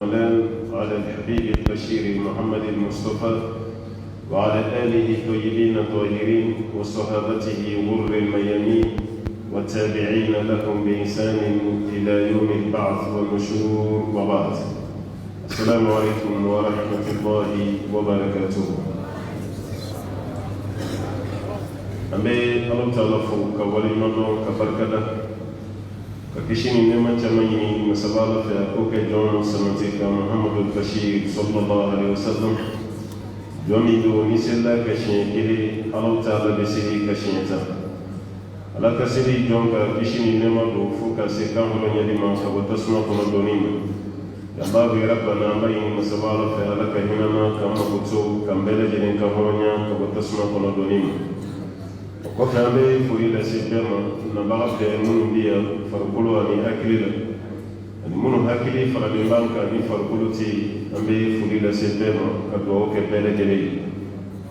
على الحبيب البشير محمد المصطفى وعلى آله الطيبين الطاهرين وصحابته غر الميامين والتابعين لهم بإحسان إلى يوم البعث والنشور وبعد. السلام عليكم ورحمة الله وبركاته. أمي الله تعالى فوق ولمنو كبركة كشيني نما جمعيني مسبالة في أكوك جون سمتك محمد البشير صلى الله عليه وسلم يومي دو نسلا كشين كلي الله تعالى بسيري كشين تا على كسيري جون كشيني نما دو فوق سكام رنيا لما فوتسنا كنا دونيم يا بابي ربنا بين مسبالة في على كهينما كم بتو كم بلجين كهرنيا فوتسنا كنا دونيم kofi an bɛ foli lase bɛɛ ma nabaga bɛɛ minnu bɛ yan farikolo ani hakili la ani minnu hakili faralen b'an kan ni farikolo tɛ yen an bɛ foli lase bɛɛ ma ka dugawu kɛ bɛɛ lajɛlen ye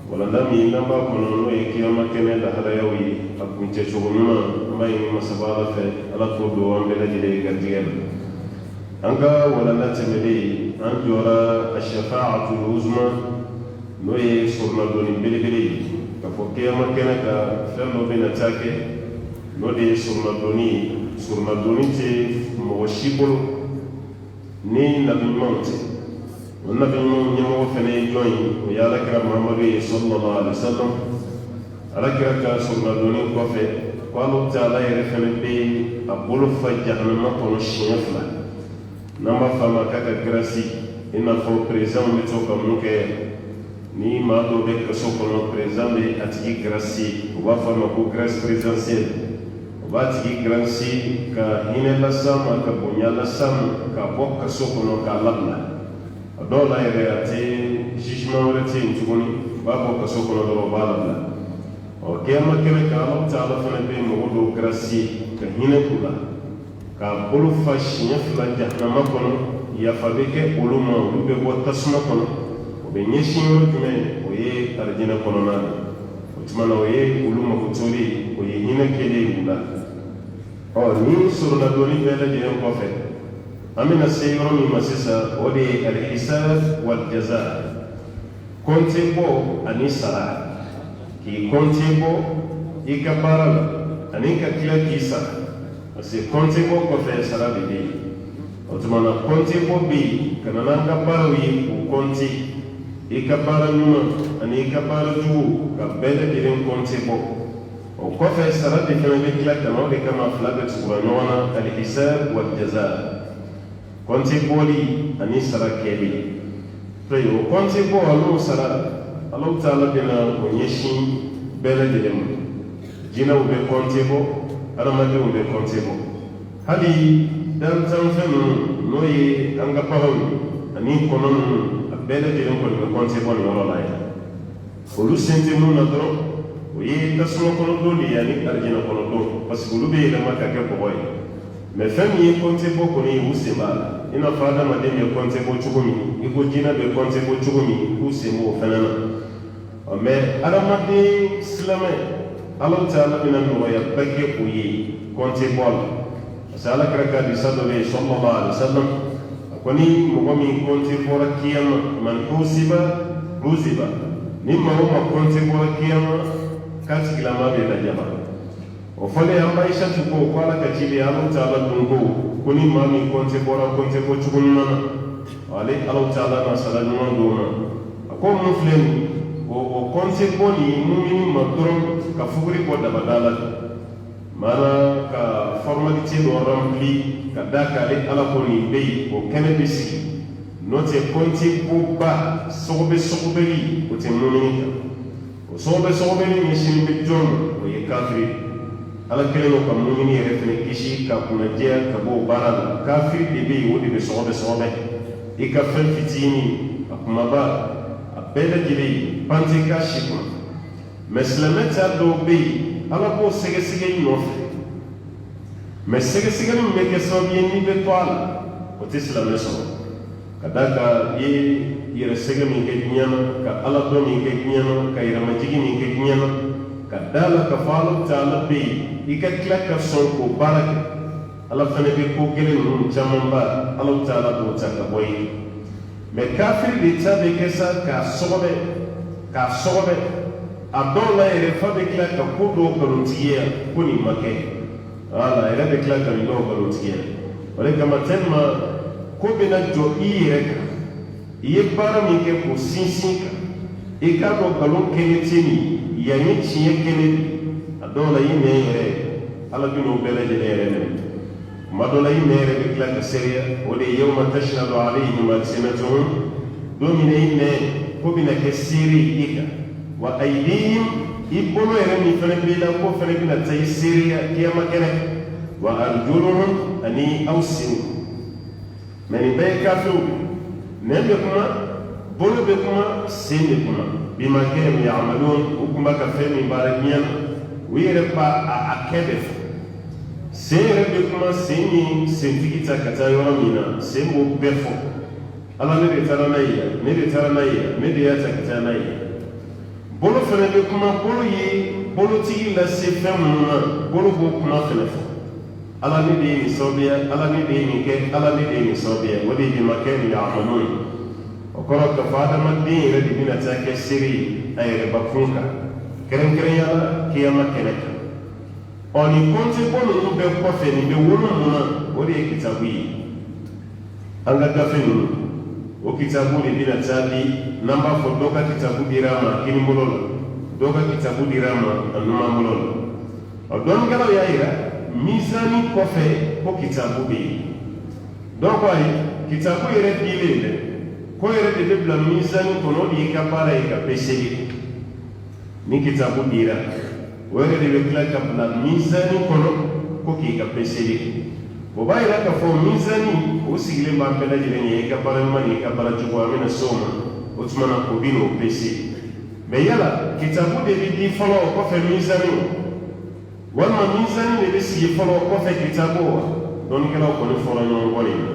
walanda min n'an b'a kɔnɔ n'o ye kiyama kɛnɛ laharayaw ye a kuncɛ cogo ɲuman an b'a ɲini masaba ala fɛ ala k'o don an bɛɛ lajɛlen ye garijɛgɛ la an ka walanda tɛmɛlen an jɔra a shafa'atul uzma n'o ye sɔrɔnadonni belebele ye ka fɔ kiyama kɛnɛ ka fɛn dɔ bɛna taa kɛ n'o de ye surunadonni ye. Surunadonni tɛ mɔgɔ si bolo ni nabiɲumanw tɛ. O nabiɲumanw ɲɛmɔgɔ fɛnɛ ye jɔn ye? O ye alakira Muhamadu ye sallallahu alaihi wa sallam. Alakira ka surunadonni kɔfɛ ko Alahu Taala yɛrɛ fɛnɛ bɛ a bolo fa jahanama kɔnɔ siɲɛ 2 n'an b'a fɔ a ma k'a ka grâce i n'a fɔ président bɛ to ka mun kɛ ni maa dɔ bɛ kaso kɔnɔ président bɛ a tigi grâce o b'a fɔ a ma ko grâce présidentielle o b'a tigi grâce ka hinɛ las'a ma ka bonya las'a ma ka bɔ kaso kɔnɔ k'a labila a dɔw la yɛrɛ a tɛ jugement wɛrɛ tɛ yen tuguni o b'a bɔ kaso kɔnɔ dɔrɔn o b'a labila kiyama kɛnɛ kan Alahu Taala fana bɛ mɔgɔ dɔw grâce ka hinɛ k'u la k'a bolo fa siɲɛ 2 jahanama kɔnɔ yafa bɛ kɛ olu ma olu bɛ bɔ tasuma kɔnɔ o bɛ ɲɛsin yɔrɔ jumɛn o ye arijinɛ kɔnɔna na o tuma na o ye olu makotori o ye hinɛ kelen u la ni surunadonni bɛɛ lajɛlen kɔfɛ an bɛna se yɔrɔ min ma sisan o de ye alhisab wal jaza kɔnte bɔ ani sara k'i kɔnte bɔ i ka baara la ani ka tila k'i sara parce que kɔnte bɔ kɔfɛ sara de bɛ yen o tuma na kɔnte bɔ bɛ yen ka na n'an ka baaraw ye k'u kɔnte i ka baara ɲuman ani i ka baara jugu ka bɛɛ lajɛlen kɔnte bɔ o kɔfɛ sara de fɛnɛ bɛ tila ka na o de kama fila bɛ tugura ɲɔgɔn na alhisab wal jaza kɔnte bɔli ani sara kɛli o kɔnte bɔ n'o sara Alahu Taala bɛna o ɲɛsin bɛɛ lajɛlen ma jinɛw bɛ kɔnte bɔ adamadenw bɛ kɔnte bɔ hali dantanfɛn ninnu n'o ye an ka baganw ani kɔnɔ ninnu bɛɛ lajɛlen kɔni bɛ kɔnte bɔ nin yɔrɔ la yan olu sen tɛ mun na dɔrɔn o ye tasuma kɔnɔdon de ye ani arijinɛ kɔnɔdon parce que olu bɛ yɛlɛma ka kɛ bɔgɔ ye mais fɛn min ye kɔnte bɔ kɔni ye u sen b'a la i n'a fɔ adamaden bɛ kɔnte bɔ cogo min i ko jinɛ bɛ kɔnte bɔ cogo min k'u sen b'o fɛnɛ na mais adamaden silamɛ Alahu Taala bɛna nɔgɔya bɛɛ kɛ o ye kɔnte bɔ la parce que alakira ka hadisa dɔ bɛ yen sallallahu alaihi wa sallam kɔni mɔgɔ min kɔnte bɔra kiyama man husiba husiba ni maa o maa kɔnte bɔra kiyama k'a tigilama bɛ lajaba o fɔlen an b'a Aishatu ko ko Ala ka ciden Alahu Taala dun ko ni maa min kɔnte bɔra kɔnte bɔ cogo ɲuman na ale Alahu Taala na sara ɲuman d'o ma a ko mun filɛ nin o kɔnte bɔ nin mumini ma dɔrɔn ka fuguri bɔ dabada la maana ka formalite dɔ rempli ka da ka ale Ala ko nin bɛ yen o kɛnɛ bɛ sigi n'o tɛ kɔnte bɔba sɔgɔbɛli o tɛ mumini kan o sɔgɔbɛli ɲɛsin bɛ jɔn ma o ye kafiri Ala kɛlen don ka mumini yɛrɛ fɛnɛ kisi ka kunnadiya ka bɔ o baara la kafiri de bɛ yen o de bɛ sɔgɔbɛ i ka fɛn fitinin a kumaba a bɛɛ lajɛlen pante k'a si kɔnɔ mais silamɛ ta dɔw bɛ yen Ala b'o sɛgɛsɛgɛli nɔfɛ mais sɛgɛsɛgɛli min bɛ kɛ sababu ye n'i bɛ to a la o tɛ silamɛ sɔrɔ ka da ka i ye yɛrɛsɛgɛ min kɛ diɲɛ na ka Ala dɔn min kɛ diɲɛ na ka yɛrɛmajigi min kɛ diɲɛ na ka da la ka fɔ Alahu Taala bɛ yen i ka tila ka sɔn k'o baara kɛ ala fana bɛ ko kelen ninnu caman ba ala taala k'o ta ka bɔ yen mɛ kafiri de ta bɛ kɛ sa k'a sɔgɔbɛ a dɔw la yɛrɛ fa bɛ tila ka ko dɔw nkalontigiya ko nin ma kɛ wala yɛrɛ bɛ tila ka nin dɔw nkalontigiya o de kama tellement ko bɛna jɔ i yɛrɛ kan i ye baara min kɛ k'o sinsin kan i k'a dɔn nkalon kɛnɛ tɛ nin yan ye tiɲɛ kɛnɛ bi a dɔw la i nɛn yɛrɛ ala bɛ n'o bɛɛ lajɛlen yɛrɛ minɛ tuma dɔ la i nɛn yɛrɛ bɛ tila ka seereya o de ye yawma tashhadu alayhim alsinatuhum don min na i nɛn ko bɛna kɛ seere i kan wa aydihim i bolo yɛrɛ min fana b'i la ko fana bɛna taa i seereya kiyama kɛnɛ wa arjuluhum ani aw senw mɛ nin bɛɛ ye kafiriw nɛn bɛ kuma bolo bɛ kuma sen bɛ kuma bima kanu ya'malun u tun b'a ka fɛn min baara diɲɛ na u yɛrɛ b'a a kɛ bɛ fɔ sen yɛrɛ bɛ kuma sen ye sentigi ta ka taa yɔrɔ min na sen b'o bɛɛ fɔ ala ne de taara n'a ye yan ne de taara n'a ye yan ne de y'a ta ka taa n'a ye yan bolo fana bɛ kuma bolo ye bolotigi lase fɛn minnu ma bolo b'o kuma fana fɔ ala ne de ye nin sababuya ala ne de ye nin kɛ ala ne de ye nin sababuya o de ye bima kanu ya'malun o kɔrɔ k'a fɔ adamaden yɛrɛ de bɛna taa kɛ seere ye a yɛrɛbakun kan kɛrɛnkɛrɛnya la kiyama kɛnɛ kan ɔ nin kɔntebɔ ninnu bɛɛ kɔfɛ nin bɛ wolo mun na o de ye kitabu ye an ka gafe ninnu o kitabu de bɛna taa di n'an b'a fɔ dɔ ka kitabu dira a ma kinibolo la dɔ ka kitabu dira a ma a numanbolo la ɔ dɔnnikɛlaw y'a yira mizani kɔfɛ ko kitabu bɛ yen dɔw ko ayi kitabu yɛrɛ dilen dɛ ko yɛrɛ de bɛ bila mizani kɔnɔ o de y'i ka baara ye ka peseli ni kitabu dira o yɛrɛ de bɛ tila ka bila mizani kɔnɔ ko k'i ka peseli o b'a yira k'a fɔ mizani o sigilen b'an bɛɛ lajɛlen ye i ka baara ɲuman ni i ka baara jugu an bɛna se o ma o tuma na o bɛ n'o pese mɛ yala kitabu de bɛ di fɔlɔ o kɔfɛ mizani o walima mizani de bɛ sigi fɔlɔ o kɔfɛ kitabu wa dɔnnikɛlaw kɔni fɔra ɲɔgɔn kɔ nin na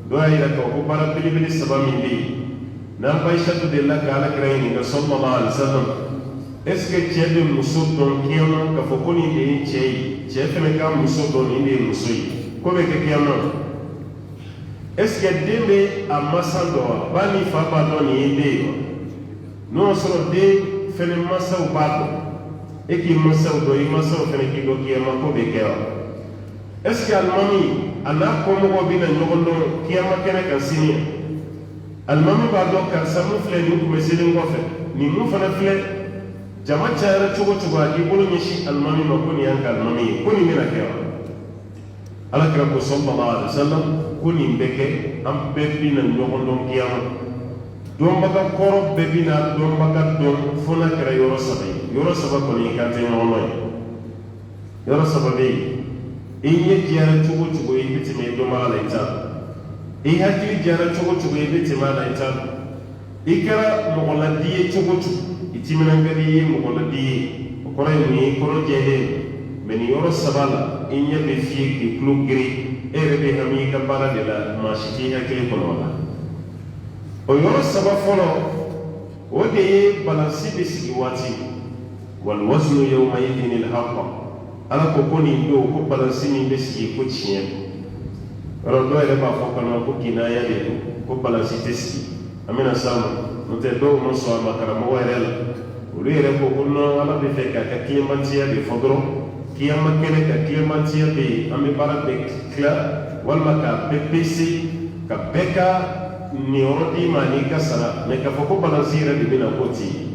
dɔw y'a yira k'a fɔ ko baara belebele saba min bɛ yen n'an ba Aishatu delila ka Alakira ɲininka sallallahu alaihi wa sallam est ce que cɛ bɛ muso dɔn kiyama k'a fɔ ko nin de ye cɛ ye cɛ fana ka muso dɔn nin de ye muso ye ko bɛ kɛ kiyama est ce que den bɛ a masa dɔn wa ba ni fa b'a dɔn nin ye den ye wa n'o y'a sɔrɔ den fana masaw b'a dɔn e k'i masaw dɔn i masaw fana k'i dɔn kiyama ko bɛ kɛ wa est ce que alimami a n'a kɔmɔgɔw bɛna ɲɔgɔn dɔn kiyama kɛnɛ kan sini alimami b'a dɔn karisa mun filɛ nin tun bɛ selen kɔfɛ nin mun fana filɛ jama cayara cogo cogo a k'i bolo ɲɛsin alimami ma ko nin y'an ka alimami ye ko nin bɛna kɛ wa Alakira ko sallallahu alaihi wa sallam ko nin bɛ kɛ an bɛɛ bɛna ɲɔgɔn dɔn kiyama dɔnbaga kɔrɔ bɛɛ bɛna dɔnbaga dɔn fo n'a kɛra yɔrɔ saba ye yɔrɔ saba kɔni i kan tɛ ɲɔgɔn dɔn ye yɔrɔ saba bɛ yen i ɲɛ diyara cogo cogo i bɛ tɛmɛ i dɔnbaga la i t'a dɔn i hakili diyara cogo cogo i bɛ tɛmɛ a la i t'a dɔn i kɛra mɔgɔladi ye cogo cogo i timinankadi ye mɔgɔladi ye o kɔrɔ ye mun ye kɔrɔ jɛlen mɛ nin yɔrɔ saba la i ɲɛ bɛ fiyɛ k'i tulo giri e yɛrɛ bɛ hami i ka baara de la maa si t'i hakili kɔnɔ o la o yɔrɔ saba fɔlɔ o de ye balansi bɛ sigi waati wal waznu yawmaidhin al-haqq ala ko ko nin don ko balansi min bɛ sigi ko tiɲɛ yɔrɔ dɔw yɛrɛ b'a fɔ kɔnɔ ko kinaya de don ko balansi tɛ sigi an bɛna s'a ma n'o tɛ dɔw ma sɔn a ma karamɔgɔ yɛrɛ la olu yɛrɛ ko ko non ala bɛ fɛ k'a ka tilematiya de fɔ dɔrɔn kiyama kɛnɛ ka tilematiya bɛ yen an bɛ baara bɛɛ tila walima k'a bɛɛ pese ka bɛɛ ka niyɔrɔ d'i ma n'i ka sara mɛ k'a fɔ ko balansi yɛrɛ de bɛna k'o tɛ yen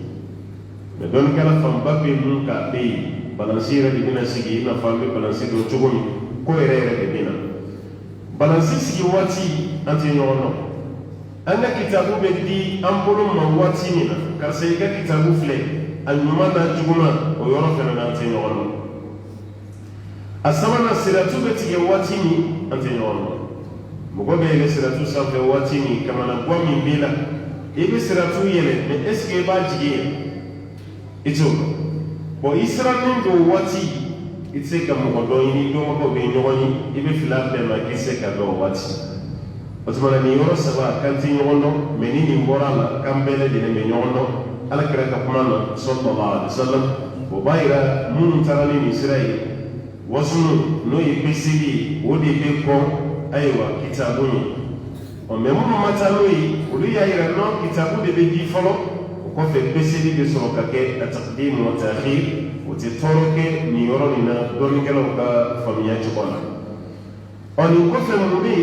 mɛ dɔnnikɛla fanba bɛ mun k'a bɛ yen balansi yɛrɛ de bɛna sigi i n'a fɔ an bɛ balansi dɔn cogo min ko yɛrɛ yɛrɛ de bɛna balansi sigi waati an tɛ ɲɔgɔn dɔn an ka kitabu bɛ di an bolo ma waati min na karisa i ka kitabu filɛ a ɲuman n'a juguman o yɔrɔ fana na an tɛ ɲɔgɔn dɔn a sabanan siratu bɛ tigɛ waati min an tɛ ɲɔgɔn dɔn mɔgɔ bɛ yɛlɛ siratu sanfɛ waati min kamanabɔ min b'i la i bɛ siratu yɛlɛ mɛ est ce que i b'a jigi yɛlɛ i t'o dɔn bon i sirannen don waati i tɛ se ka mɔgɔ dɔn ɲini dɔnbagaw bɛ ɲɔgɔn ye i bɛ fila bɛɛ ma k'i se ka dɔn o waati o tuma na nin yɔrɔ saba kan tɛ ɲɔgɔn dɔn mɛ ni nin bɔra a la k'an bɛɛ lajɛlen bɛ ɲɔgɔn dɔn Alakira ka kuma na sallallahu alaihi wa sallam o b'a yira minnu taara ni nin sira ye wasunu no ye pesili o de be ko aywa kitabu ni o me mo mata no yi o ya ira no kitabu de be di folo o ko fe pesili be so ka ke ataqdim wa ta'khir o te toroke ni yoro ni na do ni gelo ka famiya ci bona on ko fe mo bi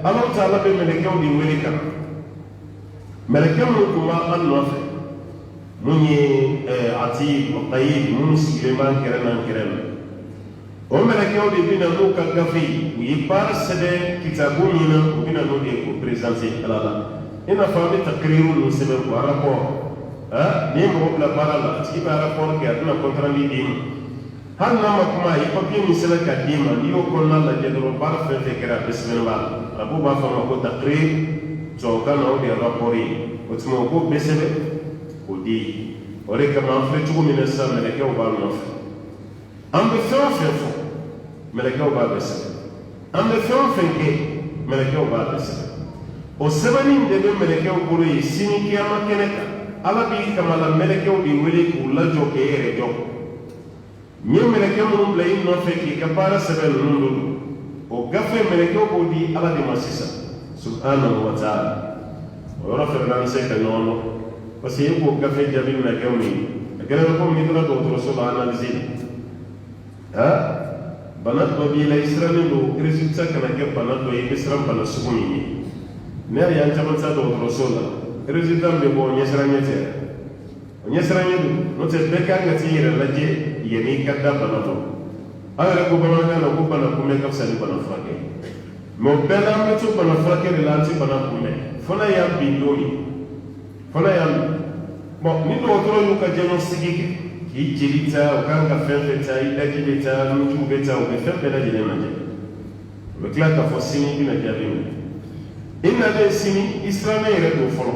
Allah Ta'ala be melekeu di weli kan melekeu mo kuma an no fe munyi ati muqayyid mun sileman kerenan o melekeu di bina no ka gafi wi par sede kitabu ni na bina no de ko présenter alala ina fami takriru no sebe ko rapport ni mo la parala ti ba rapport ke aduna contrat ni dim har na ma kuma yi papier ni sele ka dima ni o ko na la jedro bar fe fe kera bismillah abu ba fa ko takrir to kana o de rapport yi o timo ko besele odi ore kama fre tugo mina sa meleke o ba no am be fo meleke o ba besele am be fo ke meleke o ba besele o sebani de be meleke o buru yi sini kiyama keneka ala bi kama la meleke o di wele ku la jo ke ere jo nye meleke mo blay no fe ki ka para sebel nundu o gafe meleke o di ala di masisa subhanahu wa ta'ala o rafa nan se ka nono parce que ko gafe jabil na kawni agara ko mi dara do rasul analyse banat do bi la israeli do resultat kana ke banat do yi islam bana sukuni ni ne ya taman sa do rasul resultat be bo nyesra nyete nyesra nyedu no te beka ngati yere laje yeni kadda bana do ala ko bana na ko bana ko me ka sali bana frake mo bela me to bana frake relati bana ko me fona ya bindoni fona ya bon ni do toro yu ka diagnostic ki jelita o kan ka fefe ta ida jelita no tu beta o be fefe da jele manje be kla ka fosini bina jabi inna de sini islamé re do folo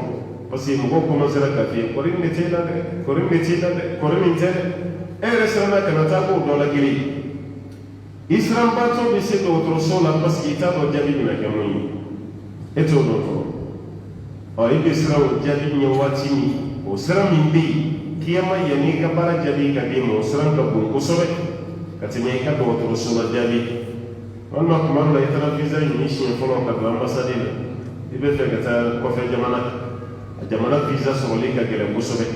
parce que mo ko mo sera ka fi korin ne tela de korin ne tela e resana kana ta ko do la gili islam ba to be se do toro sola parce que ta do jabi bina kamo e to do folo o ibe islam jabi ni watini o sera min bi kiyama yani ka bara jabi ka bi mo sera ka bon ko sobe ka tene ka do to sura jabi wannan kuma la itara visa ni shi folo ka do ambassade ibe fe ka ta ko fe jamana visa so le ka gele ko sobe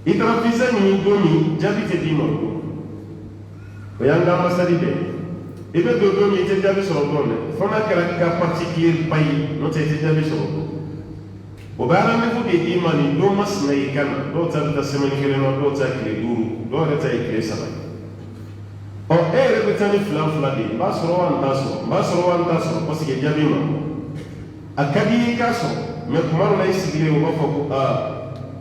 itara visa ni domi jabi te di mo o yanga ambassade be ibe do domi te jabi so do ne fona kala ka particulier pays no te jabi so o baara me fudi imani do mas na ikana do ta da semani kele no do ta kele duru do re ta kele saba o re betani flan di basro wan taso parce que jabi ma akadi kaso me kumar na isigile o bafo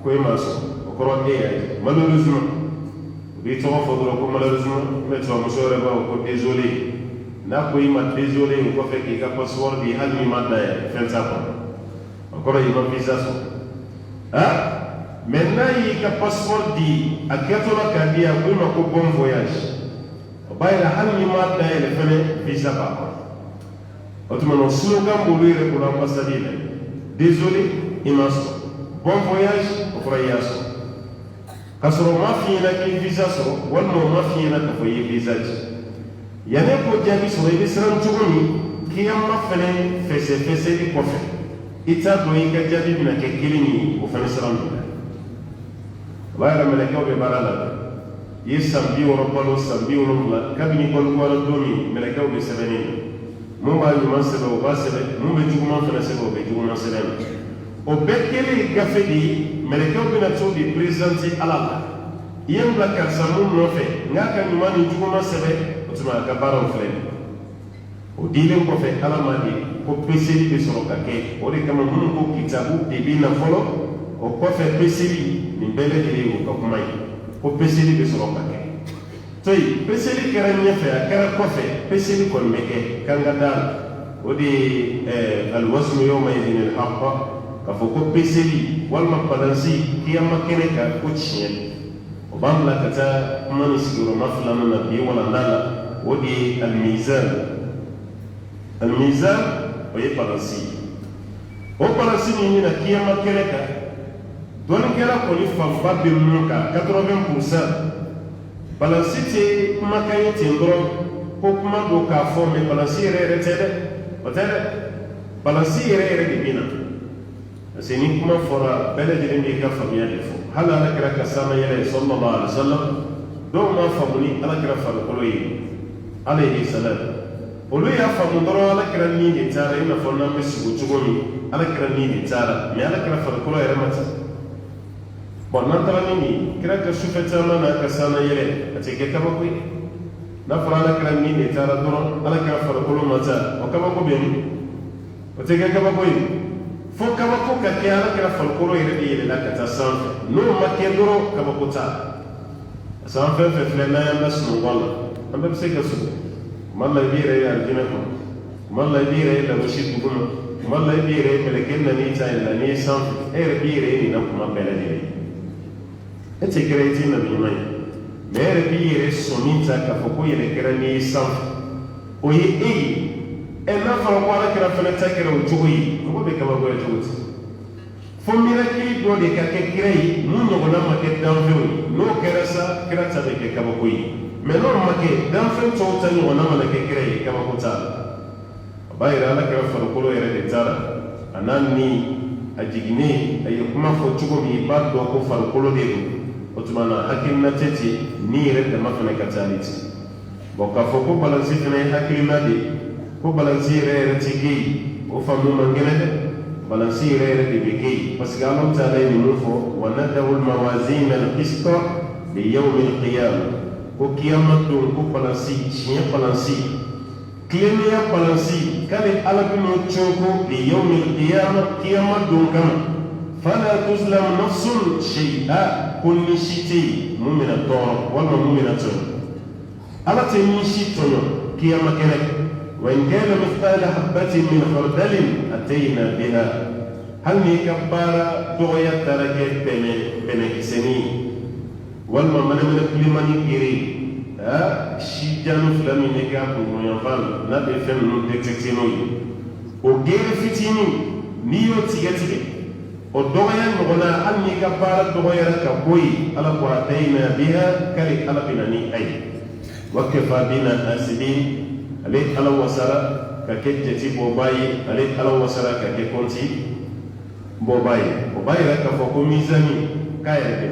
ko e maso o ko ay malheureusement bi to fo do ko malheureusement me to mo sore ba ko désolé na ko ima désolé ko fe ki ka password di halmi madda ya fensa ko encore il m'a visa so maintenant il ka passeport di akatola kandia ko ma ko bon voyage o bayra halmi ma da ele fele visa ba autrement slogan pour lui pour l'ambassade désolé immense bon voyage au voyage kasoro ma fi na ki visa so wonno ma fi na ka foye visa yana ko jabi so e bisran tuguni kiyamma fele fese di ko fe ita do inga jabi bina ke kilini o fana salam wala meleke o be barala yi sambi o robalo sambi o robla kabini ko ko domi meleke o be sebeni mo ba ni masebe o ba sebe mo be juguma fana sebe o be juguma sebe o be kele gafedi meleke o bina to di presenter ala yem la karsamu no fe ngaka ni mani juguma sebe o tuma ka baro fle o dilem ko fe ala madi ko peseli be soro ka ke o de kama mun ko kitabu de bi na folo o ko fe peseli ni bele de o ko mai ko peseli be soro ka ke toy peseli kera nya fe kera ko fe peseli ko meke kanga dal o de al wasm yawma idin al haqq ka fo ko peseli wal mabalansi kiyama kene ka ko chien o bamla kata mani siguro maflana na bi wala ndala o de al mizan oye palasi o palasi ni na kiyama keleka don kera ko ni famba be mun ka 80% balansi tɛ kumakan ye ten dɔrɔn ko kuma don k'a fɔ mɛ balansi yɛrɛ tɛ dɛ o tɛ dɛ balansi yɛrɛ de bɛ na parce que ni kuma fɔra bɛɛ lajɛlen b'i ka faamuya de fɔ hali alakira ka sanna yɛrɛ sallallahu alaihi wasallam dɔw ma faamu ni alakira farikolo ye alayhi salam olu y'a faamu dɔrɔn alakira ni de taara i n'a fɔ n'an bɛ sigi cogo min alakira ni de taara mɛ alakira farikolo yɛrɛ ma ta bon n'an taara ni nin kira ka sufɛ caman n'a ka sanna yɛrɛ a tɛ kɛ kabako ye n'a fɔra alakira ni de taara dɔrɔn alakira farikolo ma ta o kabako bɛ min o tɛ kɛ kabako ye fo kabako ka kɛ alakira farikolo yɛrɛ de yɛlɛla ka taa sanfɛ n'o ma kɛ dɔrɔn kabako t'a la parce que an fɛn fɛn filɛ n'an y'an bɛ sunɔgɔ la an bɛɛ bɛ se ka sunɔgɔ kuma dɔ la i b'i yɛrɛ ye alijinɛ kɔnɔ kuma dɔ la i b'i yɛrɛ ye lagosi duguma kuma dɔ la i b'i yɛrɛ ye mɛlɛkɛ nan'i ta yɛlɛla n'i ye sanfɛ e yɛrɛ b'i yɛrɛ ye nin na kuma bɛɛ lajɛlen e tɛ kɛra i tɛ nabi ɲuman ye mɛ e yɛrɛ b'i yɛrɛ sɔnni ta k'a fɔ ko yɛrɛ kɛra n'i ye sanfɛ o ye e ye n'a fɔra ko alakira fana ta kɛra o cogo ye mɔgɔ bɛ kabakoya cogo di fo mirakili dɔ de ka kɛ kira ye mun ɲɔgɔnna ma kɛ danfɛnw ye n'o kɛra sa kira ta bɛ kɛ kabako ye mɛ n'o ma kɛ danfɛn tɔw ta ɲɔgɔnna mana kɛ kira ye kabako t'a la a b'a yira alakira farikolo yɛrɛ de taara a n'a ni a jiginnen a ye kuma fɔ cogo min i b'a dɔn ko farikolo de don o tuma na hakilina tɛ ten ni yɛrɛ dama fana ka ca ni ten bon k'a fɔ ko balansi fana ye hakilina de ye ko balansi yɛrɛ tɛ kɛ yen o faamu man gɛlɛn dɛ balansi yɛrɛ de bɛ kɛ yen parce que Alahu Taala ye ninnu fɔ wa nadawu al-mawazina al-qista li yawmi al-qiyamah ko kiyama don ko balansi tiɲɛ balansi tilennenya balansi k'ale Ala bɛ n'o cɔn ko li yawmi al-qiyamah kiyama don kama fala tuzlamu nafsun shay'a ko ni si tɛ yen mun bɛna tɔɔrɔ walima mun bɛna tɔɲɔ Ala tɛ ni si tɔɲɔ kiyama kɛnɛ kan وإن كان مثقال حبة من خردل أتينا بها هل نكبر دغيا تركت بنكسني والما من كلمة كري شجان فلان نكاب وينفعل نبي فم نتكتينوي وغير فتيني نيو تيجي ودغيا نقولنا هل نكبر دغيا كبوي على قواتينا بها كلي على بناني أي وكفى بنا حاسبين ale ala wasara ka kɛ jati bɔba ye ale ala wasara ka kɛ kɔnti bɔba ye o b'a yira k'a fɔ ko mizani k'a yɛrɛ bɛ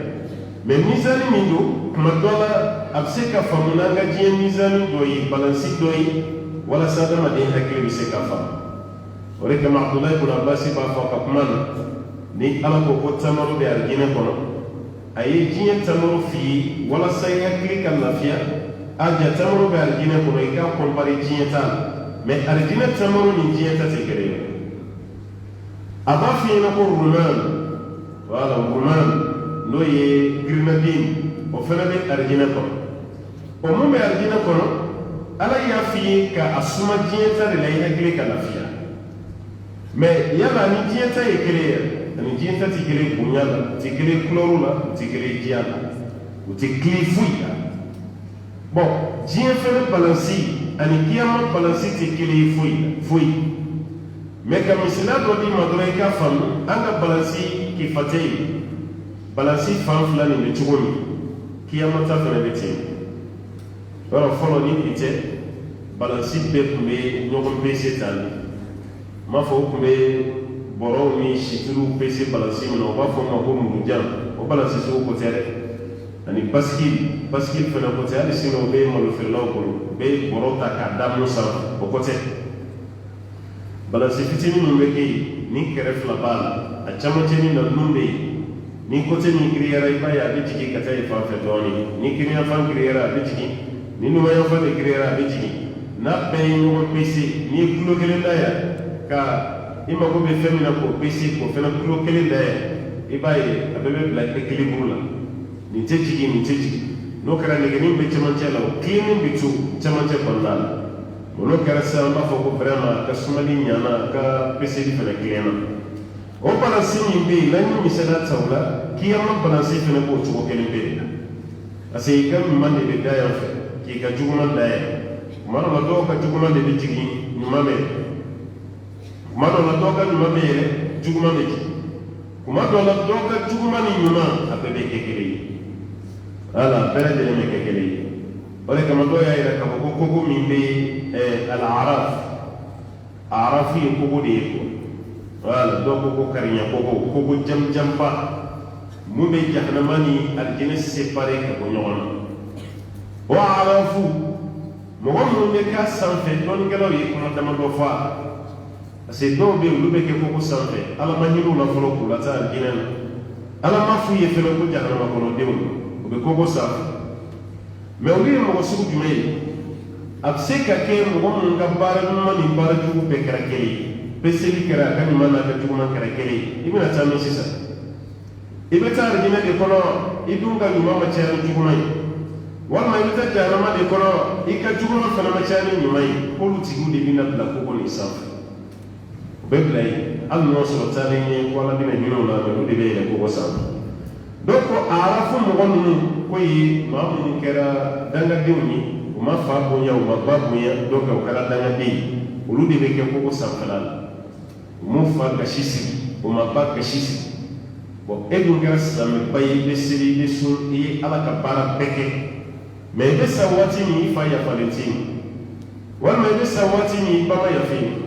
mɛ mizani min don tuma dɔ la a bɛ se ka faamu n'an ka diɲɛ mizani dɔ ye balansi dɔ ye walasa adamaden hakili bɛ se ka faamu o de kama Abdulahi ibn Abbas b'a fɔ ka kuma na ni ala ko ko tamaro bɛ alijinɛ kɔnɔ a ye diɲɛ tamaro f'i ye walasa i hakili ka lafiya aja tamaro bɛ alijinɛ kɔnɔ i k'a kɔnpare diɲɛ ta la mɛ alijinɛ tamaro ni diɲɛ ta tɛ kelen ye a b'a f'i ɲɛna ko ruman wala ruman n'o ye grenadine o fana bɛ alijinɛ kɔnɔ o mun bɛ alijinɛ kɔnɔ ala y'a f'i ye ka a suma diɲɛ ta de la i hakili ka lafiya mɛ yala ni diɲɛ ta ye kelen ye ani diɲɛ ta tɛ kelen bonya la u tɛ kelen kulɔru la u tɛ kelen diya la u tɛ kelen foyi la bon diɲɛ fɛnɛ balansi ani kiyama balansi tɛ kelen ye foyi mɛ ka misaliya dɔ di ma dɔrɔn i k'a faamu an ka balansi kifate ye balansi fan fila nin bɛ cogo min kiyama ta fɛnɛ bɛ ten yɔrɔ fɔlɔ ni bi tɛ balansi bɛɛ tun bɛ ɲɔgɔn pese ta de n b'a fɔ o tun bɛ bɔrɔw ni situluw pese balansi min na o b'a fɔ o ma ko murujan o balansi sugu ko tɛ dɛ ani basikili fana ko tɛ hali sini o bɛ malofeerelaw bolo u bɛ bɔrɔ ta k'a da mun sanfɛ o ko tɛ balansi fitinin min bɛ kɛ yen ni kɛrɛ fila b'a la a camancɛ ni na nun bɛ yen ni kote min giriyara i b'a ye a bɛ jigin ka taa yen fan fɛ dɔɔnin ni kiriyanfan giriyara a bɛ jigin ni numanyanfan de giriyara a bɛ jigin n'a bɛɛ ye ɲɔgɔn pese n'i ye kulo kelen da yan ka i mago bɛ fɛn min na k'o pese k'o fana kulo kelen da yan i b'a ye a bɛɛ bɛ bila équilibre la nin tɛ jigin nin tɛ jigin n'o kɛra nɛgɛnin bɛ cɛmancɛ la o kilennen bɛ to cɛmancɛ kɔnɔna la o n'o kɛra sisan an b'a fɔ ko vraiment a ka sumali ɲana a ka peseli fana kilenna o balansi min bɛ yen n'an ye misaliya ta o la kiyama balansi fana b'o cogo kelen bɛ de la parce que i ka ɲuman de bɛ da yan fɛ k'i ka juguman da yan kuma dɔ la dɔw ka juguman de bɛ jigin ɲuman bɛ kuma dɔ la dɔw ka ɲuman bɛ yɛlɛ juguman bɛ jigin kuma dɔ la dɔw ka juguman ni ɲuman a bɛɛ bɛ kɛ kelen ye ala bɛɛ lajɛlen bɛ kɛ kelen ye o de kama dɔw y'a yira k'a fɔ ko kogo min bɛ arafu ye kogo de ye wala dɔw ko ko kariɲa kogo jamujanba mun bɛ jahanama ni alijinɛ séparé ka bɔ ɲɔgɔn na o arafu mɔgɔ minnu bɛ k'a sanfɛ dɔnnikɛlaw ye kuma damadɔ fɔ a la parce que dɔw bɛ yen olu bɛ kɛ kogo sanfɛ ala ma ɲini u la fɔlɔ k'u lase alijinɛ na ala ma f'u ye fɛnɛ ko jahanama kɔnɔdenw u bɛ kogo sanfɛ mais olu ye mɔgɔ sugu jumɛn ye a bɛ se ka kɛ mɔgɔ minnu ka baara ɲuman ni baara jugu bɛɛ kɛra kelen ye bɛɛ seli kɛra a ka ɲuman n'a ka juguman kɛra kelen ye i bɛna taa min sisan i bɛ taa alijinɛ de kɔnɔ i dun ka ɲuman ma caya ni juguman ye walima i bɛ taa jahanama de kɔnɔ i ka juguman fana ma caya ni ɲuman ye k'olu tigiw de bɛna bila kogo nin sanfɛ o bɛ bila yen hali n'o sɔrɔ taalen ɲɛ ko ala bɛna hinɛ o la olu de bɛ yɛlɛ kogo sanfɛ donc a arafu mɔgɔ ninnu ko ye maa minnu kɛra dangadenw ye u ma fa bonya u ma ba bonya donc u kɛra dangaden ye olu de bɛ kɛ kogo sanfɛla la u m'u fa gasi sigi u ma ba gasi sigi bon e dun kɛra silamɛba ye i bɛ seli i bɛ sun i ye ala ka baara bɛɛ kɛ mais i bɛ sa waati min i fa yafalen t'i ma walima i bɛ sa waati min i ba ma yafa i ma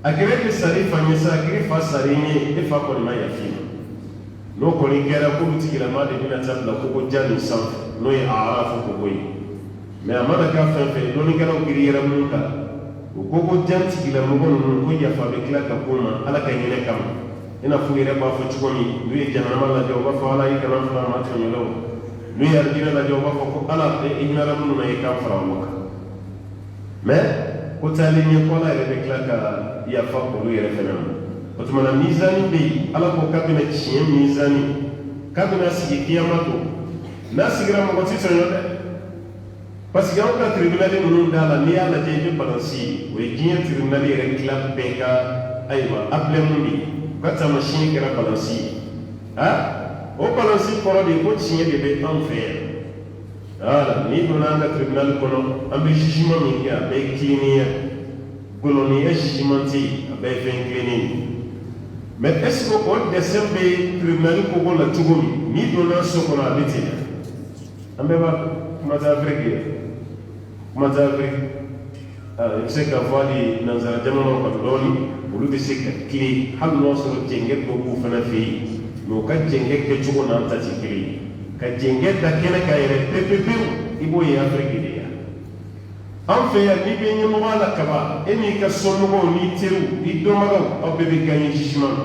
a kɛra e bɛ sara i fa ɲɛ sa a kɛra i fa sara i ɲɛ e fa kɔni ma yafa i ma n'o kɔni kɛra k'olu tigilamɔgɔ de bɛna taa bila kogo jan nin sanfɛ n'o ye arafu kogo ye mais a mana kɛ fɛn fɛn dɔnnikɛlaw giri yɛrɛ minnu kan o kogo jan tigilamɔgɔ ninnu ko yafa bɛ tila ka k'u ma ala ka hinɛ kama i n'a fɔ u yɛrɛ b'a fɔ cogo min n'u ye jahanama lajɛ u b'a fɔ ala i kana fara ma tɔɲɔlaw n'u ye alijinɛ lajɛ u b'a fɔ ko ala i hinɛra minnu na i kan fara olu kan mais ko taalen ɲɛ ko ala yɛrɛ bɛ tila ka yafa olu yɛrɛ fɛnɛ ma o tuma na mizani bɛ yen ala ko k'a bɛna tiɲɛ mizani k'a bɛna sigi kiyama to n'a sigira mɔgɔ tɛ tɔɲɔ dɛ parce que anw ka tribunali ninnu da la n'i y'a lajɛ i bɛ balansi ye o ye diɲɛ tribunali yɛrɛ tila bɛɛ ka ayiwa abilɛmu de ye u ka taamasiyɛn kɛra balansi ye o balansi kɔrɔ de ye ko tiɲɛ de bɛ anw fɛ yan wala n'i donna an ka tribunali kɔnɔ an bɛ jugement min kɛ a bɛɛ ye kilennenya golonnenya jugement tɛ yen a bɛɛ ye fɛn kilennen ye mais est ce que o dessin bɛ tribunali kogo la cogo min n'i donna so kɔnɔ a bɛ ten an bɛɛ b'a kuma tɛ afiriki ye kuma tɛ afiriki i bɛ se k'a fɔ hali nanzara jamanaw kan dɔɔnin olu bɛ se ka tile hali n'o sɔrɔ jɛngɛ dɔ b'u fana fɛ yen mais u ka jɛngɛ kɛcogo n'an ta tɛ kelen ye ka jɛngɛ da kɛnɛ kan yɛrɛ pewu i b'o ye afiriki de ye an fɛ yan n'i bɛ ɲɛmɔgɔya la kaban e n'i ka somɔgɔw n'i teriw i dɔnbagaw aw bɛɛ bɛ gagner jugement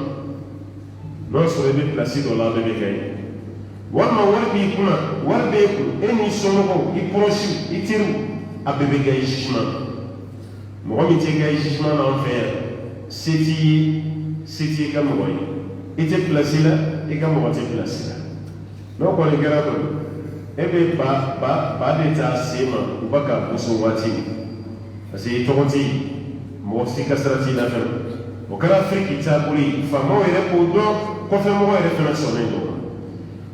n'o sɔrɔ i bɛ pilasi dɔ la aw bɛɛ bɛ gagner walima wari b'i kunna wari b'e kun e n'i somɔgɔw i kɔrɔsiw i teriw a bɛɛ bɛ gagner jugement mɔgɔ min tɛ gagner jugement na an fɛ yan se t'i ka mɔgɔ ye i tɛ pilasi la i ka mɔgɔ tɛ pilasi la n'o kɔni kɛra kɔni e bɛ ba de ta se ma u b'a ka gosi waati min parce que i tɔgɔ tɛ yen mɔgɔ si ka sira t'i la fɛnɛ o kɛra afiriki taabolo ye faamaw yɛrɛ k'o dɔn kɔfɛmɔgɔw yɛrɛ fɛnɛ sɔnnen don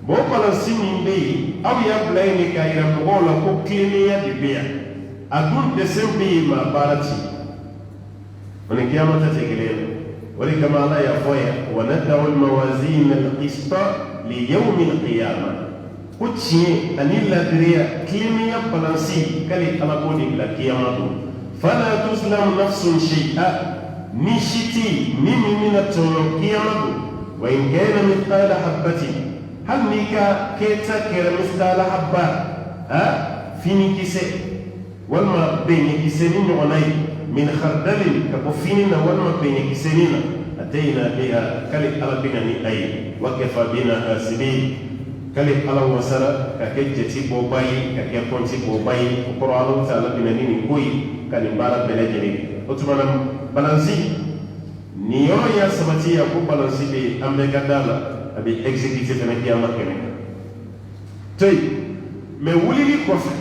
bon o balansi min bɛ yen aw y'a bila yen de k'a yira mɔgɔw la ko kilennenya de bɛ yan a dun dɛsɛ bɛ yen maa baara ti o ni kiyama ta tɛ kelen ye o de kama ala y'a fɔ yan wa nadaw al-mawazin al-qista li yawm al-qiyamah ko tiɲɛ ani ladiriya kilennenya balansi k'ale ala b'o de bila kiyama don fala tuzlamu nafsun shay'a ni si tɛ yen ni min bɛna tɔɲɔ kiyama don wa in kana mithqala habatin hali n'i ka kɛta kɛra mithqala habba finikisɛ walima beɲɛkisɛ ni ɲɔgɔnna ye min khardalin ka bɔ fini na walima beɲɛkisɛnin na atayna biha k'ale ala bɛna ni a ye wa kafa bina hasibin k'ale ala wasara ka kɛ jate bɔba ye ka kɛ kɔnti bɔba ye o kɔrɔ ala taala bɛna ni nin ko ye ka nin baara bɛɛ lajɛlen o tuma na balansi nin yɔrɔ y'a sabati yan ko balansi bɛ yen an bɛɛ ka da la a bɛ exécuté fɛnɛ kiyama kɛnɛ kan to yen mais wulili kɔfɛ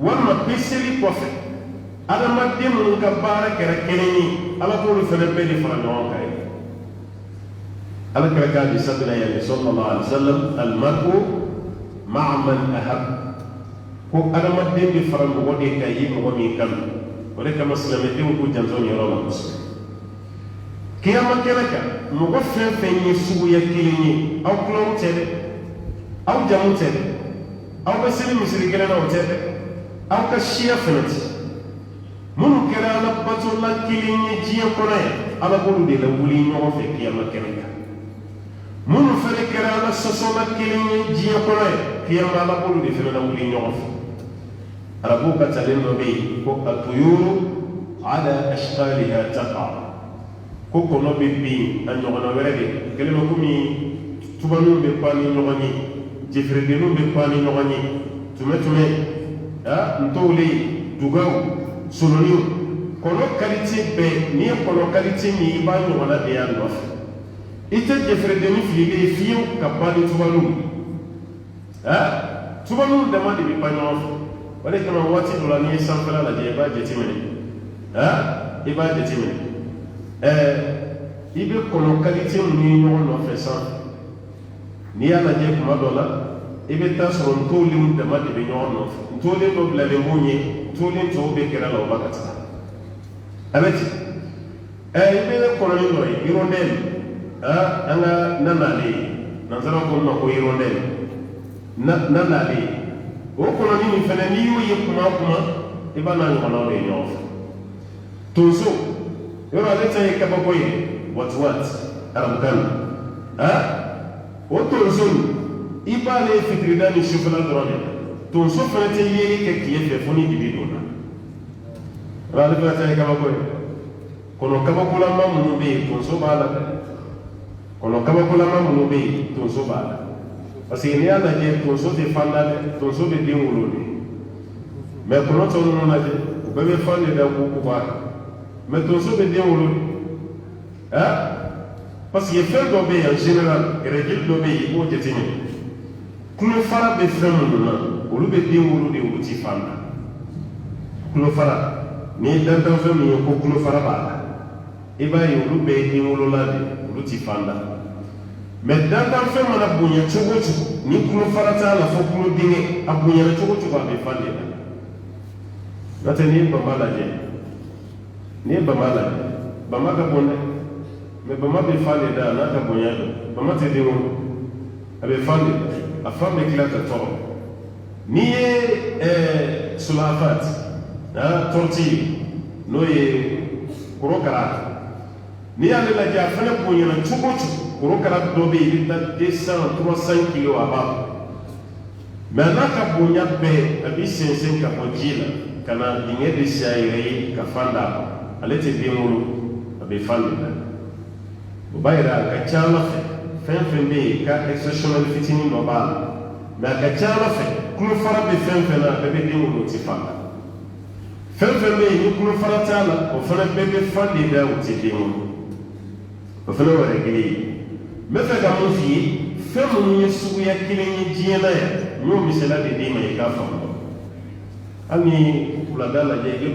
walima peseli kɔfɛ adamaden minnu ka baara kɛra kelen ye ala k'olu fɛnɛ bɛɛ de fara ɲɔgɔn kan ye ala kɛra k'a di sadina yɛlɛ sallallahu alaihi wa sallam almar'u ma'a man ahab ko adamaden bɛ fara mɔgɔ de kan ye mɔgɔ min kanu o de kama silamɛdenw k'u janto nin yɔrɔ la kosɛbɛ kiyama kɛnɛ kan mɔgɔ fɛn fɛn ye suguya kelen ye aw kulɔw tɛ dɛ aw jamu tɛ dɛ aw be seli misiri kelen na o tɛ dɛ aw ka siya fɛnɛ ti minnu kɛra ala batola kelen ye diɲɛ kɔnɔ yan ala b'olu de la wuli ɲɔgɔn fɛ kiyama kɛnɛ kan minnu fɛnɛ kɛra ala sɔsɔla kelen ye diɲɛ kɔnɔ yan kiyama ala b'olu de fɛnɛ la wuli ɲɔgɔn fɛ arabu ka talen dɔ bɛ yen ko atuyuru ala ashqaliha taqa ko kɔnɔ bɛ bin a ɲɔgɔnna wɛrɛ de kelen bɛ komi tubanuw bɛ pan ni ɲɔgɔn ye jɛfɛrɛdenninw bɛ pan ni ɲɔgɔn ye tumɛ ntɔwlen dugaw soloniw kɔnɔ kalite bɛɛ n'i ye kɔnɔ kalite min i b'a ɲɔgɔnna de y'a nɔfɛ i tɛ jɛfɛrɛdennin fililen ye fiyewu ka pan ni tubanuw tubanuw dama de bɛ pan ɲɔgɔn fɛ o de kama waati dɔ la n'i ye sanfɛla lajɛ i b'a jateminɛ i b'a jateminɛ i bɛ kɔnɔ kalite minnu ye ɲɔgɔn nɔfɛ sanfɛ n'i y'a lajɛ kuma dɔ la i bɛ taa sɔrɔ ntɔwlenw dama de bɛ ɲɔgɔn nɔfɛ ntɔwlen dɔ bilalen b'o ɲɛ ntɔwlen tɔw bɛ gɛrɛ la o b'a ka taga a bɛ ten i bɛ kɔnɔnin dɔ ye hirondelle an ka na n'ale ye nanzara ko ma ko hirondelle na n'ale ye o kɔnɔnin min fɛnɛ n'i y'o ye kuma o kuma i b'a n'a ɲɔgɔnnaw de ye ɲɔgɔn fɛ tonso yɔrɔ ale ta ye kabako ye watiwati arabukan na o tonso i b'ale fitirida ni sufɛla dɔrɔn de tonso fɛnɛ tɛ yeli kɛ tile fɛ fo ni dibi donna yɔrɔ ale fɛnɛ ta ye kabako ye kɔnɔ kabakolama minnu bɛ yen tonso b'a la dɛ kɔnɔ kabakolama minnu bɛ yen tonso b'a la parce que n'i y'a lajɛ tonso tɛ fan da dɛ tonso bɛ den wolo de mɛ kɔnɔ tɔ ninnu lajɛ u bɛɛ bɛ fan de da k'u b'a kan mɛ tonso bɛ den wolo de parce que fɛn dɔ bɛ yen en général règle dɔ bɛ yen i b'o jateminɛ kulo fara bɛ fɛn minnu na olu bɛ den wolo de olu ti fan da kulo fara ni ye dantanfɛn min ye ko kulo fara b'a la i b'a ye olu bɛɛ ye den wolola de olu ti fan da mɛ dantanfɛn mana bonya cogo o cogo ni kulo fara t'a la fo kulo dingɛ a bonyana cogo o cogo a bɛ fan de la n'o tɛ n'i ye bama lajɛ bama ka bon dɛ mɛ bama bɛ fan de da n'a ka bonya dɔn bama tɛ den wolo a bɛ fan de da a fan bɛ tila ka tɔrɔ n'i ye sulafat tortille n'o ye korokara n'i y'ale lajɛ a fana bonyana cogo o cogo korokara dɔ bɛ yen i bɛ taa 200-300 kilos a b'a mɛ n'a ka bonya bɛɛ a bɛ sɛnsɛn ka bɔ ji la ka na dingɛ de si a yɛrɛ ye ka fan d'a ale tɛ den wolo a bɛ fan de la o b'a yira a ka ca ala fɛ fɛn fɛn bɛ yen ka exceptionnel fitinin dɔ b'a la mɛ a ka ca ala fɛ kulo fara bɛ fɛn fɛn na a bɛɛ bɛ den wolo o tɛ fan da fɛn fɛn bɛ yen ni kulo fara t'a la o fana bɛɛ bɛ fan de da o tɛ den wolo o fana wɛrɛ kelen ye n bɛ fɛ ka mun f'i ye fɛn minnu ye suguya kelen ye diɲɛ na yan n y'o misaliya de d'i ma i k'a faamu hali ni wulada lajɛ i bɛ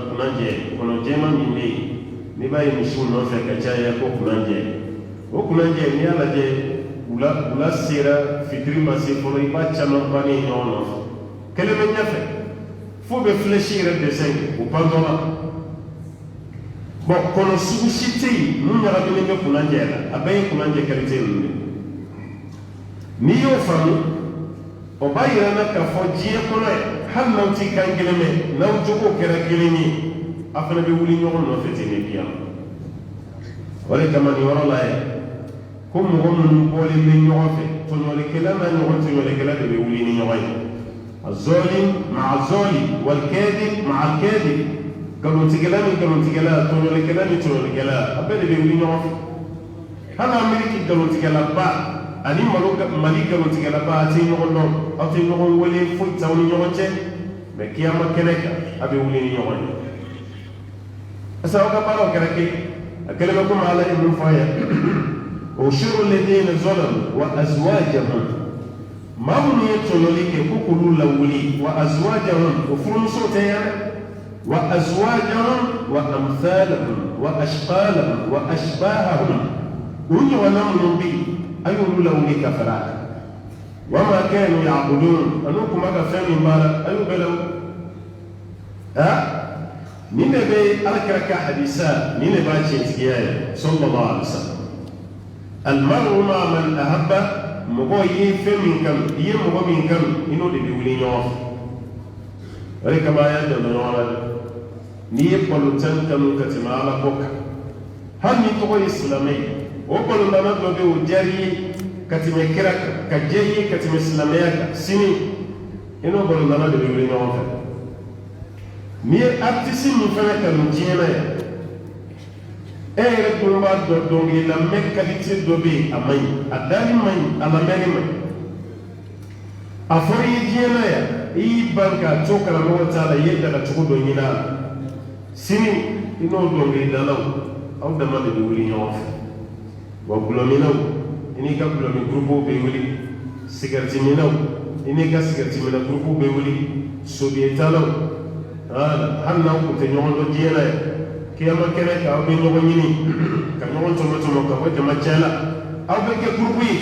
kunanjɛ kɔnɔ jɛman min bɛ yen n'i b'a ye misiw nɔfɛ ka caya ko kunanjɛ o kunanjɛ n'i y'a lajɛ wula sera fitiri ma se fɔlɔ i b'a caman bannen ɲɔgɔn nɔfɛ kelen bɛ ɲɛfɛ fo bɛ filɛsi yɛrɛ desɛn o pantɔ la bon kɔnɔ sugu si tɛ yen mun ɲagaminen bɛ kunanjɛ la a bɛɛ ye kunanjɛ kalite ninnu de n'i y'o faamu o b'a yira na k'a fɔ diɲɛ kɔnɔ yan hali n'aw ti kan kelen mɛn n'aw jogo kɛra kelen ye a fana bɛ wuli ɲɔgɔn nɔfɛ ten de bi yan o de kama nin yɔrɔ la yan ko mɔgɔ minnu bɔlen bɛ ɲɔgɔn fɛ tɔɲɔlikɛla n'a ɲɔgɔn tɔɲɔlikɛla de bɛ wuli ni ɲɔgɔn ye الظالم مع الظالم والكاذب مع الكاذب galontigɛla ni galontigɛla tɔɲɔlikɛla ni tɔɲɔlikɛla a bɛɛ de bɛ wuli ɲɔgɔn fɛ hali ameriki galontigɛlaba ani mali galontigɛlaba a tɛ ɲɔgɔn dɔn aw tɛ ɲɔgɔn wele foyi t'aw ni ɲɔgɔn cɛ mɛ kiyama kɛnɛ kan a bɛ wuli ni ɲɔgɔn ye est-ce que aw ka baaraw kɛra kelen a kɛlen bɛ komi ala ye min fɔ a ye ushuru alladhina zalamu wa azwajahum maa minnu ye tɔɲɔli kɛ ko k'olu lawuli wa azwajahum o furumusow tɛ yan wa azwajahum wa amthalahum wa ashqalahum wa ashbahahum u ɲɔgɔnna minnu bɛ yen a y'olu lawuli ka fara a kan wa ma kanu ya'budun anu kuma ka fɛn min b'a la a y'u bɛɛ lawuli nin de bɛ alakira ka hadisa nin de b'a tiɲɛtigiya ye sallallahu alaihi wa sallam المرء مع من أحب mɔgɔ ye fɛn min kanu i ye mɔgɔ min kanu i n'o de bɛ wuli ɲɔgɔn fɛ o de kama a y'a dɛmɛ ɲɔgɔn na dɛ n'i ye balontan kanu ka tɛmɛ ala ko kan hali ni tɔgɔ ye silamɛ ye o balontanna dɔ bɛ o diyara i ye ka tɛmɛ kira kan ka diya i ye ka tɛmɛ silamɛya kan sini i n'o balontanna de bɛ wuli ɲɔgɔn fɛ n'i ye artiste min fana kanu diɲɛ na yan e yɛrɛ dun b'a dɔn dɔnkili lamɛn qualité dɔ bɛ yen a man ɲi a dali man ɲi a lamɛnni man ɲi a fɔra i ye diɲɛ na yan i y'i ban k'a to karamɔgɔ t'a la i ye daga cogo dɔ ɲini a la sini i n'o dɔnkilidalaw aw dama de bɛ wuli ɲɔgɔn fɛ wa gulɔminaw i n'i ka gulɔmin gurupuw bɛ wuli sigaritiminaw i n'i ka sigarimina gurupuw bɛ wuli sobiyetalaw hali n'aw tun tɛ ɲɔgɔn dɔn diɲɛ na yan kiyama kɛnɛ kan aw bɛ ɲɔgɔn ɲini ka ɲɔgɔn tɔmɔtɔmɔ ka bɔ jamajɛ la aw bɛ kɛ gurupu ye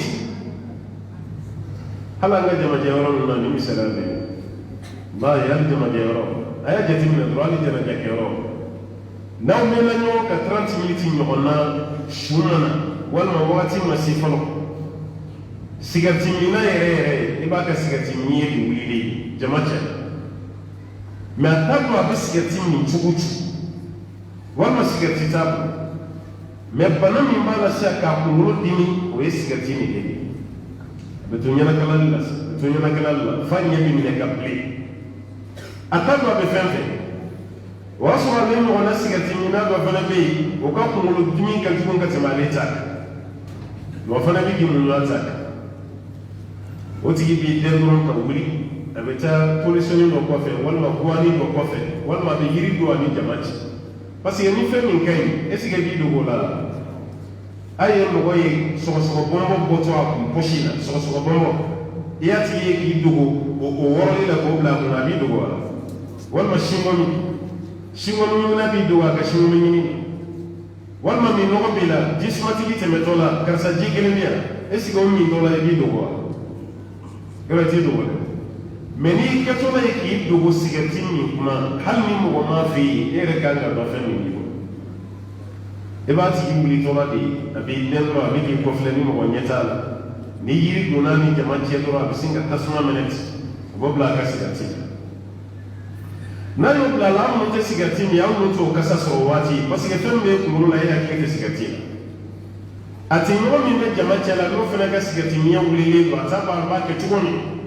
hali an ka jamajɛ yɔrɔ ninnu na ni misaliya bɛ yen hali jamajɛ yɔrɔ a y'a jateminɛ dɔrɔn hali jɛnajɛ kɛyɔrɔ n'aw mɛnna ɲɔgɔn ka 30 miniti ɲɔgɔn na su nana walima wagati ma se fɔlɔ sigariti minna yɛrɛ i b'a ka sigariti min ye de wulili jamajɛ mɛ a t'a dɔn a bɛ sigariti min cogo cogo walima sigariti t'a bolo mɛ bana min b'a la sisan k'a kunkolo dimi o ye sigariti nin de ye a bɛ to ɲɛnakalali la f'a ɲɛ bɛ minɛ ka bilen a t'a dɔn a bɛ fɛn fɛn o y'a sɔrɔ ale ɲɔgɔnna sigariti minna dɔ fana bɛ yen o ka kunkolo dimi ka jugu ka tɛmɛ ale ta kan wa fana bɛ k'i muɲu ta kan o tigi b'i dɛn dɔrɔn ka wuli a bɛ taa polisɔni dɔ kɔfɛ walima guwani dɔ kɔfɛ walima a bɛ yiri don a ni jama cɛ parce que ni fɛn min ka ɲi est ce que b'i dogo la a ye mɔgɔ ye sɔgɔsɔgɔ bɔnbɔn bɔtɔ a kun posi la sɔgɔsɔgɔ bɔnbɔn i y'a tigi ye k'i dogo o wɔrɔli la k'o bila a kunna a b'i dogo a la walima singɔmi ɲinina b'i dogo a ka singɔmi ɲini walima min nɔgɔ b'i la ji sumatigi tɛmɛtɔ la karisa ji kelen bɛ yan est ce que o min tɔ la i b'i dogo a la yɔrɔ t'i dogo dɛ mɛ n'i kɛtɔ la ye k'i dogo sigariti min kuma hali ni mɔgɔ m'a fɛ yen e yɛrɛ kan ka dɔn fɛn min b'i bolo i b'a tigi wulitɔ la de a b'i dɛn dɔrɔn a bɛ k'i kɔfilɛ ni mɔgɔ ɲɛ t'a la ni yiri donna ni jama cɛ dɔrɔn a bɛ sin ka tasuma minɛ ten o bɛ bila a ka sigariti n'a y'o bila a la an minnu tɛ sigariti min an minnu t'o kasa sɔrɔ o waati parce que fɛn min bɛ kunkolo la e hakili tɛ sigariti la a tɛ ɲɔgɔn min bɛ jama cɛ la n'o fana ka sigariti miɲɛ wulilen don a t'a b'a b'a kɛ cogo min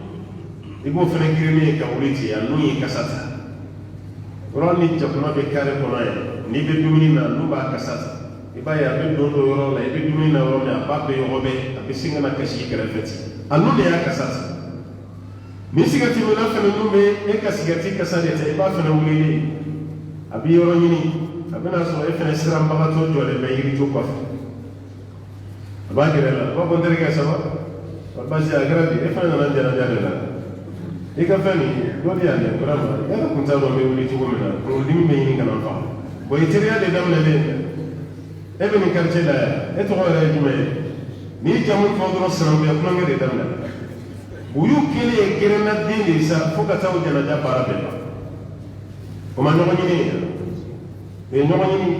i b'o fana girinne ye ka wuli ten a n'o ye kasa ta yɔrɔ ni jakuma bɛ kare kɔnɔ yan n'i bɛ dumuni na n'u b'a kasa ta i b'a ye a bɛ don dɔ yɔrɔ la i bɛ dumuni na yɔrɔ min a b'a bɛɛ yɔgɔbɛ a bɛ sin ka na kasi i kɛrɛfɛ ten a n'o de y'a kasa ta ni sigariti minna fana n'u bɛ e ka sigariti kasa de ta i b'a fana wulilen a bɛ yɔrɔ ɲini a bɛna sɔrɔ e fana siranbagatɔ jɔlen bɛ yirijo kɔfɛ a b'a gɛrɛ la a b'a fɔ n terikɛ ça va basi a kɛra bi e fana nana jɛnaja de la i ka fɛn nin dɔ de y'a ɲɛ vraiment e ka kunta dɔ bɛ wuli cogo min na kunkolodimi bɛ ɲini ka na fa bon i teriya de daminɛlen e bɛ nin quartier la yan e tɔgɔ yɛrɛ ye jumɛn ye n'i jamu fɔ dɔrɔn sinankunya kulonkɛ de daminɛ u y'u kelen ye gɛrɛnna den de sa fo ka taa o jɛnaja baara bɛɛ ban o ma ɲɔgɔn ɲini ye o ye ɲɔgɔn ɲini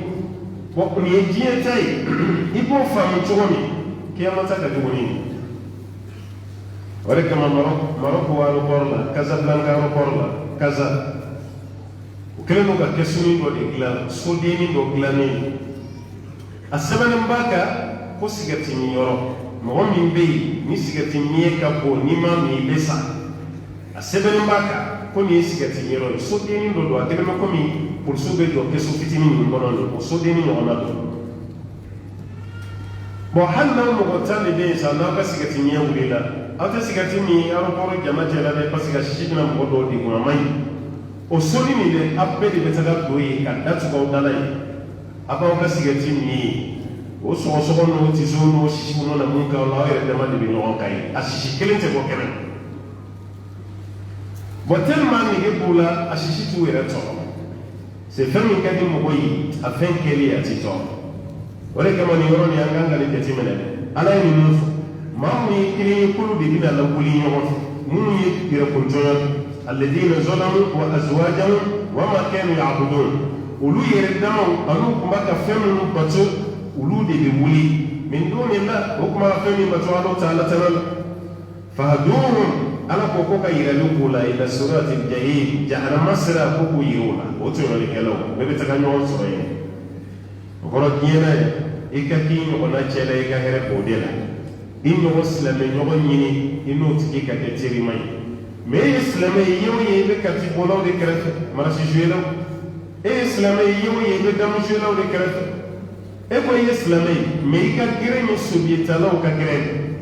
bon nin ye diɲɛ ta ye i b'o faamu cogo min kiyama ta ka jugu ni o de kama Maroko aéroport la Casablanca aéroport la Casa o kɛlen don ka kɛsuni dɔ de dilan sodenni dɔ dilannen a sɛbɛnnen b'a kan ko sigariti min yɔrɔ mɔgɔ min bɛ yen ni sigariti min ka bon n'i ma min i bɛ sa a sɛbɛnnen b'a kan ko nin ye sigariti min yɔrɔ ye sodenni dɔ don a kɛlen bɛ komi polisiw bɛ jɔ kɛsu fitinin ninnu kɔnɔ nin o sodenni ɲɔgɔnna don bon hali n'aw mɔgɔ tan de bɛ yen sa n'aw ka sigariti ɲɛ wulila aw tɛ sigariti min aéroport jama cɛ la dɛ parce que a sisi bɛna mɔgɔ dɔw degun a man ɲi o soni min dɛ aw bɛɛ de bɛ taga don yen ka datugu aw da la yen a b'aw ka sigariti min ye o sɔgɔsɔgɔ n'o tiso n'o sisi minnu na mun k'aw la aw yɛrɛ dama de bɛ ɲɔgɔn kan yen a sisi kelen tɛ bɔ kɛnɛ bon tellement nege b'u la a sisi t'u yɛrɛ tɔɔrɔ c'est fɛn min ka di mɔgɔ ye a fɛn kɛlen a t'i tɔɔrɔ o de kama nin yɔrɔ nin an kan ka nin jateminɛ dɛ ala ye nin mun fɔ maa mun ye kelen ye k'olu de bɛna lawuli ɲɔgɔn fɛ minnu ye yɛrɛkontɔɲɔ alladina zalamu wa azwajahum wa ma kanu ya'budun olu yɛrɛ damaw an'u tun b'a ka fɛn minnu bato olu de bɛ wuli min dunillah o tuma fɛn min bato Alahu Taala tana la fahduhum ala ko ko kayira lukula ila surati jahim jahannama sira ko ko yirula o to le kelo be be taka nyon so ye ko ro diena ikaki no na chele ga here ko de la inno islame nyogo nyini inno tiki ka te tiri mai me islame yo ye be ka ti bolo de krefe mara si juelo e islame yo ye be dam juelo de krefe e ko islame me ka gire no subieta lo ka gire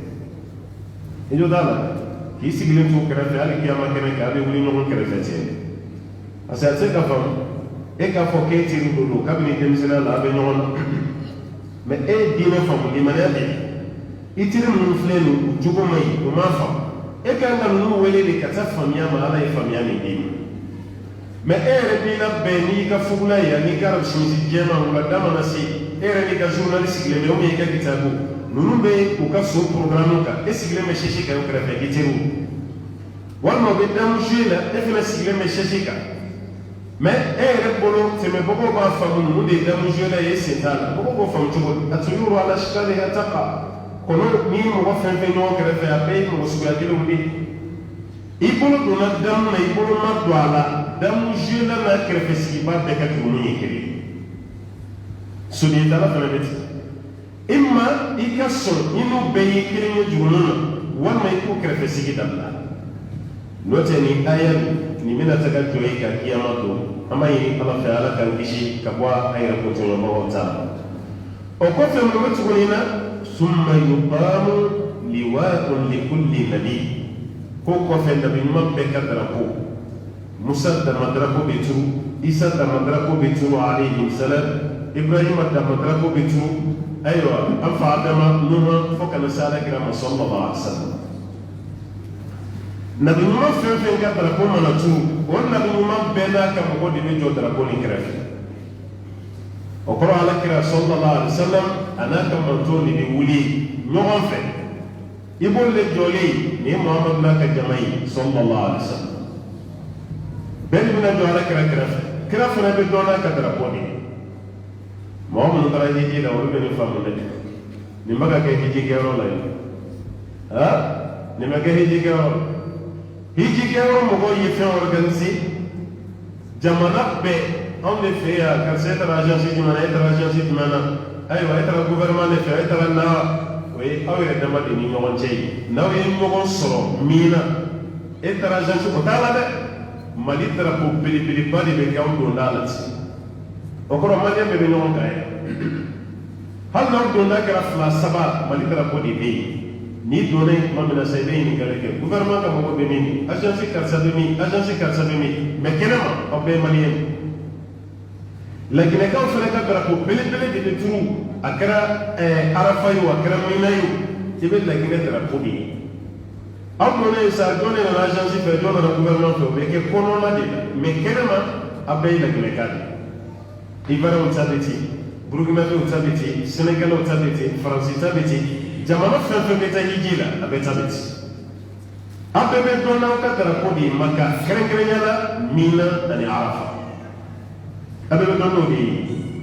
ijo dala ki sigile to krefe ali kiyama kene ka be wuli no krefe te asa te ka fam e ka fo ke tiri bolo ka bi dem sina la be no me e dina fam ni manade itiri mun filɛ nin jogo ma ɲi o m'a faamu e ka kan ka ninnu wele de ka taa faamuya ma ala ye faamuya min d'i ma mɛ e yɛrɛ b'i labɛn n'i ka fugula ye ani ka simisi jɛman o ka da mana se e yɛrɛ n'i ka journaliste sigilen bɛ i ka kitabu ninnu bɛ u ka so programme kan e sigilen bɛ sɛsi kan o kɛrɛfɛ itiriw walima u bɛ damu jouer la e fana sigilen bɛ sɛsi kan mɛ e yɛrɛ bolo tɛmɛbagaw b'a faamu ninnu de ye damu jouer la e sen t'a la mɔgɔw b'o faamu cogo di a tun y'o ala sikali hataqa kono ni mɔgɔ fɛn fɛn ɲɔgɔn kɛrɛfɛ a bɛɛ ye mɔgɔ suguya kelenw de i bolo donna damu na i bolo ma don a la damu jouer la n'a kɛrɛfɛ sigiba bɛɛ ka jurumu ye kelen sodiyetala fana bɛ ten imma i ka sɔn i n'u bɛɛ ye kelen ye jurumu na walima i k'u kɛrɛfɛ sigi dabila n'o tɛ nin aya nin bɛna taga jɔ ye ka kiyama don an b'a ɲini ala fɛ ala k'an kisi ka bɔ a yɛrɛ ko tɔɲɔbagaw ta la o kɔfɛ mun bɛ tuguni na ثم يقام لواء لكل نبي كوكو في النبي من بكدركو موسى دمدركو بيتو عيسى دمدركو بيتو عليه السلام ابراهيم دمدركو بيتو ايوه انفع ادم نوح فوق نسالك رحمه صلى الله عليه وسلم نبي من في كدركو منتو والنبي من بينا كم قد بيجو دركو نكرف وقرأ على كرا صلى الله عليه وسلم أنا كمنتوني بولي نوعاً في يقول لك جولي ني محمد الله كجمعي صلى الله عليه وسلم بل من أجو على كرا فنا بدونا كدرابوني محمد ترى يجي لا ولا بني فهم لك نمكا كيجي كيرو لا ها نمكا كيجي كيرو مغو يفهم أورغانيزي جمانا بي on le fait à cette agence du mana être agence du mana aywa être gouvernement le fait être na oui awere dama de ni ñogon cey na wi ñogon soro mina être agence ko tala de mali tra ko pili pili bali be gaw do ndala ci o ko mali be ñogon kay hal na do ndaka fla saba mali tra ko di be ni do ne ma mena say be ni gale ke gouvernement ka mo be ni agence ka sa be ni mais kenema o be malien لكن كان فلك دركو بلد دي ترو اكرا عرفايو اكرا مينايو تبل لكن دركو بي او نو نسا جوني نا اجانسي في جونا نا غوفرنمنت تو بك كونو لا دي مكرما ابي لكن كاد ايفارا وتابيتي بروغما وتابيتي سنغال وتابيتي فرنسا وتابيتي جماعه فلفل بيتا يجيلا ابي تابيتي ابي بدونا كدركو دي مكا كركريالا مينا اني عرفه abe be dono di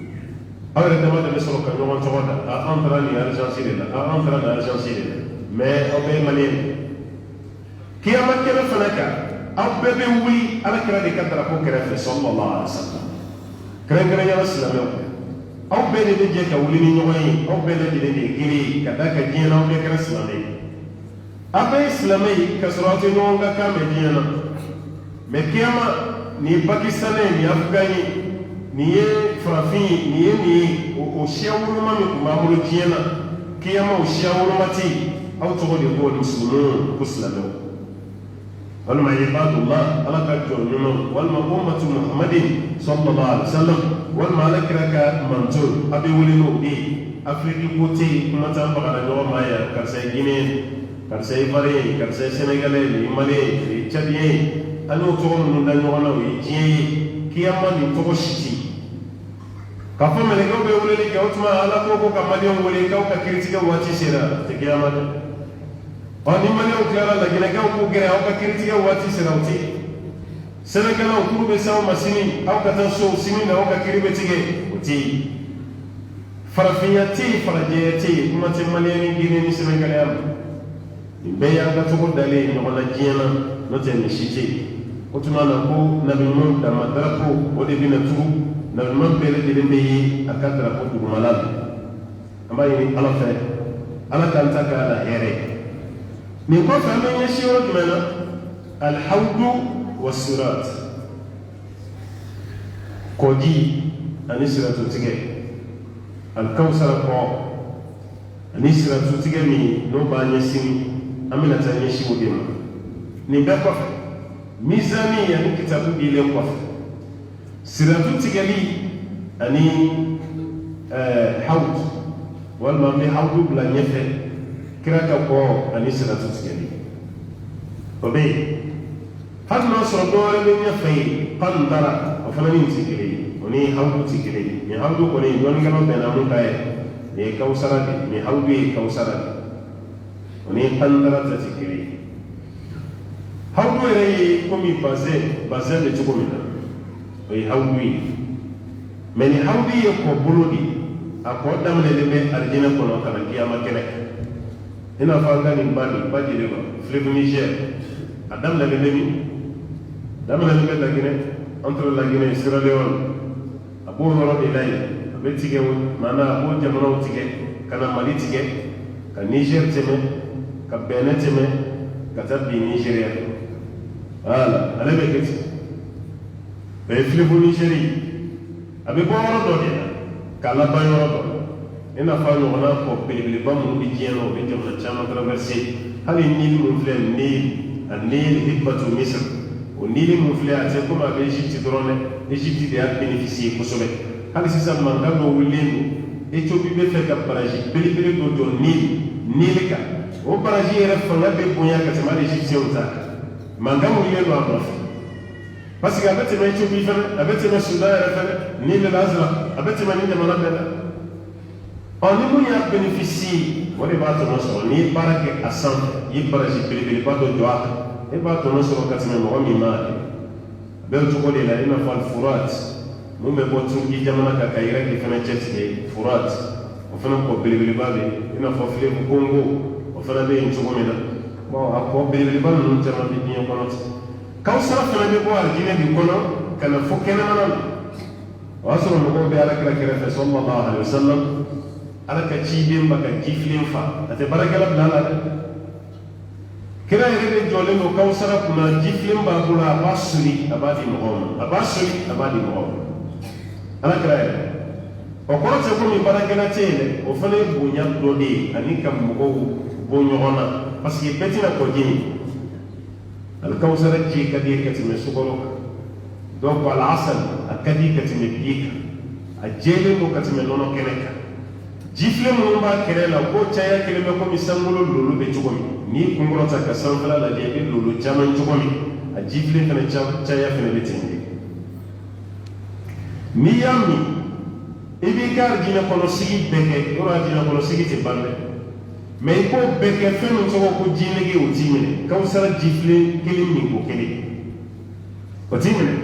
awre dama de solo ka ñogon togoda a entra ni argentine la a entra na argentine mais o be malien ki ama kebe fanaka aw be be wuli ala kira de kadara ko kere fe sallallahu alaihi wasallam kere kere ya islam aw be de je ka wuli ni ñogon yi aw be de giri ka da ka jina aw be kere islam abe islam yi ka surati ñogon ka ka me jina mais ki ama ni pakistanais ni afghani ni ye farafin ni ye o siya woloma min tun b'a bolo diɲɛ na kiyama o siya wolomati aw tɔgɔ de ko muslimun ko silamɛw walima ibadullah ala ka jɔn ɲuman walima ummatu muhammadin sallallahu alaihi wasallam walima ala kira ka manto a bɛ wele n'o de ye afiriki ko tɛ yen kuma t'an bagala ɲɔgɔn ma yan karisa ye guinéen karisa ye ivoirien karisa ye sénégalais ni malien ni tchadien an y'o tɔgɔ minnu da ɲɔgɔn na o ye diɲɛ ye kiyama nin tɔgɔ si tɛ ka fɔ mɛlɛkɛw bɛ weleli kɛ o tuma ala ko ko ka maliyɛnw wele k'aw ka kiritigɛ waati sera tɛ kiyama dɛ ni maliyɛnw tilara laginɛkɛw k'u gɛrɛ aw ka kiritigɛ waati sera o tɛ sɛnɛkɛlaw k'u bɛ se aw ma sini aw ka taa so sini na aw ka kiri bɛ tigɛ o tɛ farafinya tɛ yen farajɛya tɛ yen kuma tɛ maliyɛn ni guinée ni sɛnɛgalɛya ma beya ga to dale no wala jiena no te ni shite o tuma na ko na bi mo da madrapo o de bina tu na mo bele de be akadra ko du malal amay ni ala fa ala kan ta ka la here ni ko fa men yeshi o dumena al hawd was sirat ko ji ani siratu tige al kawsar ko ani siratu tige mi no ba nyesimi amina ta yeshi o dema ni be ko mizani ya ni kitabu ile ko siratu tige li ani hawd wal ma mi hawd bla nyefe kiraka ko ani siratu tige li obe hadno so dole min nyefe qandara o fanani tige li oni hawdu tige li ni hawdu ko ni don ngalo be na mun kay ni kawsara ni hawdu e kawsara oni qandara ta tige li hawdu e ko mi basé de tukomina oy hawdu mais ni hawdu e ko bulodi ako damle de be arjina ko no kala kiyama kene ina fa ngani bani baji de ba fleuve Niger adam la de mi damle de be la Guinée entre la Guinée et Sierra Leone abo no be lay be tige mana abo jamano tige kana Mali tige ka Niger teme ka Benin teme ka tabbi Nigeria ala ale be kiti be fleuve Nigeria abe bo woro do de kala ba yoro do ina fa no na ko be ba mu bi jeno be jamna chama traverser hali nil mu fle nil an nil hibatu misr o nil mu fle ate ko ma be Egypte drone Egypte de a bénéficier ko sobe hali sisa manga do wulenu Ethiopie be fe ka baraji bele do do nil ka o baraji era fa na be bonya ka sama Egypte on ta manga mu wulenu a parce que avec mes Éthiopie avec mes Soudan ni le Lazare avec mes ni malade on est venu bénéficier on est pas ton ni barake à 100 il baraji bele pas de droit et pas ton sur 4 mo mi mal bel to ko de la ina fal furat mo me botu ki jamana ka kayira ki fana chete furat o fana ko bele ba be ina fo fle ko Congo o fana be en to ko mena bon a ko bele ba no tama bi ni ko kawsara fana be bo arjine bi kono kana fo kena manan wasoro mo be ala kala kere sallallahu alaihi wasallam ala ka cibe mbaka jiflin fa ate barakala blala kira yere jole no kawsara kuna jiflin ba kula basuri abadi mo abadi mo ala kala yere o ko te ko mi barakala tele o fana bunya dode ani kam mo bo nyona parce que betina ko jini الكوثر جي كدي كتم سكروك دوك العسل أكدي كتم بيك الجيل مو كتم لونو كنك جيفل مو ما كرلا كو تشايا كلمه كو مسامولو لولو بيتومي ني كونغروتا كسانفلا لا دي لولو جامان تومي الجيفل كان تشايا فين بيتيندي ميامي ibi kar dina kono sigi beke ora dina kono sigi te bande mais ko beke fenu so ko jinege o timene kawsara jifle kelim ni ko kele o timene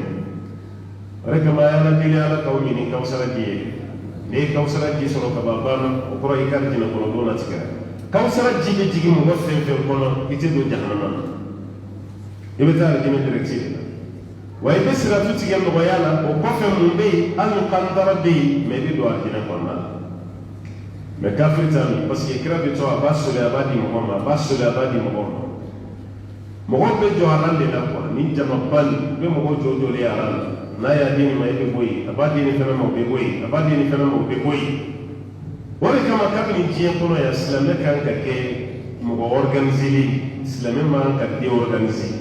reka ma yana kele ala kawmi ni kawsara ji ne kawsara ji so ko babana o ko ikar dina ko do na tikara kawsara ji jigi mo go fen kono ite do jahannama ibe tar dina directive wa ibe sira tuti gem no yala o ko fen mo be an qandara be me di do dina ko na mais kafir tami parce que kira de to abasso le abadi muhammad abasso le abadi muhammad mo be jo arande la ko ni jama ban be mo jo jo le arande na ya dini ma be boy abadi ni fana mo be boy abadi ni fana mo be boy wala kama kabni ji ko ya islam kan ka ke mo organiser islam ma kan ka organiser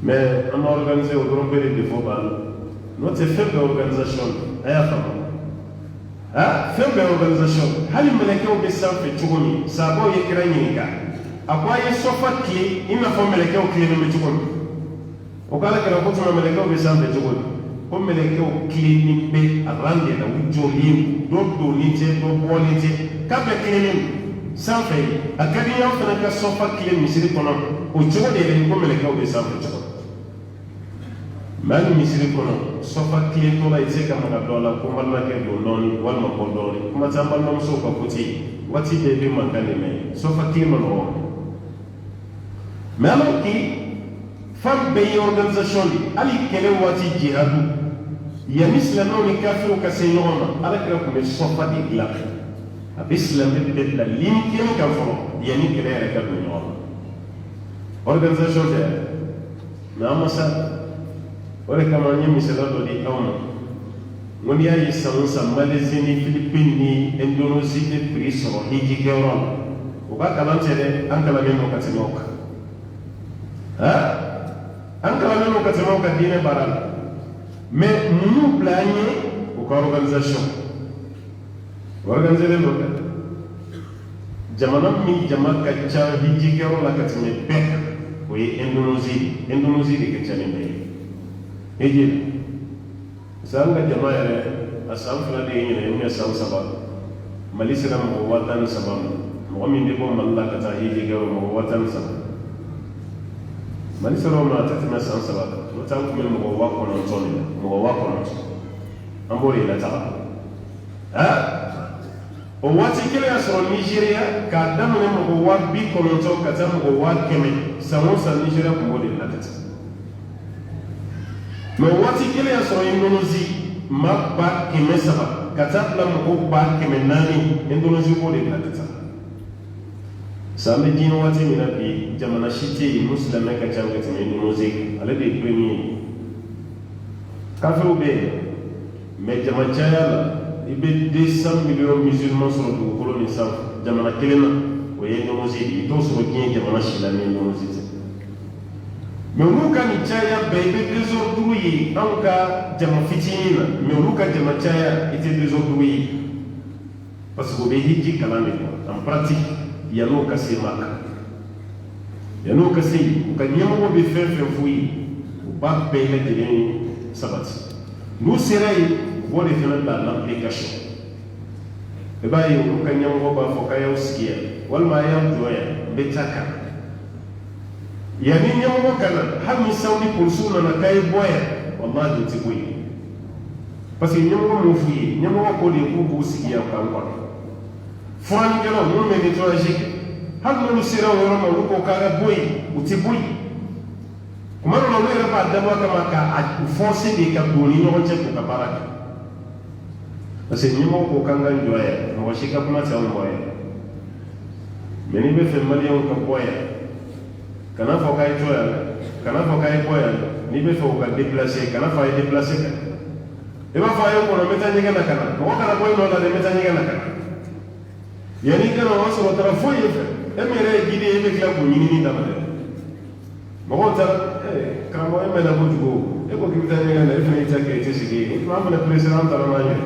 mais on organiser au grand père de Fobal notre faible organisation aya fama fɛn organisation hali mɛlɛkɛw bɛ sanfɛ cogo min sabaw ye kira ɲininka a ko a ye sɔfa tile i n'a fɔ mɛlɛkɛw tilennen bɛ cogo min o ko ala kɛra ko tuma mɛlɛkɛw bɛ sanfɛ cogo min ko mɛlɛkɛw tilennen bɛ ran de la u jɔlen dɔ donnen tɛ dɔ bɔlen tɛ k'a bɛɛ tilennen sanfɛ a ka di y'aw fana ka sɔfa tile misiri kɔnɔ o cogo de yɛrɛ ko mɛlɛkɛw bɛ sanfɛ cogo mal misiri kono sofa kile to la ise kama ka dola ko mal ma ke do non wal ma ko do kuma tamba no so ko kuti wati be be makane me sofa kile no même ki fam be organisation ali kele wati jihadu ya mislamo ni kafiru ka senyoma ala kala ko sofa di la abislam be la limkin ka fo yani kele ya ka do organisation de na amasa wala kama nye misala do di awma ngoni ya yisansa Malaysia ni Philippines ni Indonesia ni priso hiji kewron o ba kala tere an kala men ko katimoka an kala men ko katimoka dine baral mais nous planier o organisation organiser le local jamana mi jamaka cha hiji kewron la katime pek o Indonesia de kachane Eji, sanga jamaa yale asam fulani yenye ni asam saba malisira mo watan saba mo min debo malla kata hiji gawo mo watan saba malisira mo atati na asam saba mo tan ko mo wa ko non toni mo wa ko non ambori la ta o wati kile asro Nigeria ka damu mo wa bi ko non to kata mo wa keme samo sa Nigeria ko mo de la kata mais wati kele ya sɔrɔ Indonesia ma ba kɛmɛ saba ka taa bila mɔgɔw ba kɛmɛ naani Indonesia b'o de bila ka taa san bɛ diinɛ waati min na bi jamana si tɛ yen mun silamɛ ka ca ka tɛmɛ Indonesia ale de ye premier ye kafiriw bɛ yen mais jama caya la i bɛ 200 millions musulmans sɔrɔ dugukolo min sanfɛ jamana kelen na o ye Indonesia de ye i t'o sɔrɔ diɲɛ jamana si la ni Indonesia tɛ. Mais nous quand il chaya bébé désordouillé en cas jama fitini mais nous quand jama chaya était désordouillé parce que obéi dit kalame en pratique il y a nos cassé maka il y a nos cassé quand il y a mon be faire fouiller ou pas payer de sabati nous serait voir les faire dans l'application et bah il nous quand il y a mon ba fokaya uskia wal ma ya joya betaka yani nyambo kana hami saudi pulsuna na kai boya wallahi tibui parce que nyambo mo fuyi nyambo ko de ko bo sigiya kan ko fran gelo mo me ni tragique hal mo sira woro mo ko kara boy utibui kuma no no era ba dama kama ka a force de ka doni no che ko ka baraka parce que nyambo ko kanga njoya mo shika kuma ta mo boya meni be fe malion ka boya kana fo kay toya kana fo kay boya ni be fo ka déplacer kana fa déplacer ka e ba fa yo ko no meta nyega na kana ko kana boy no la de meta nyega na kana yani kana waso tara fo yefe e mere gidi e be kla ko nyini ni damale mo ta kana mo e mena bujugo e ko ki tanya na e fene ta ke te sigi ma mo na president tara ma ye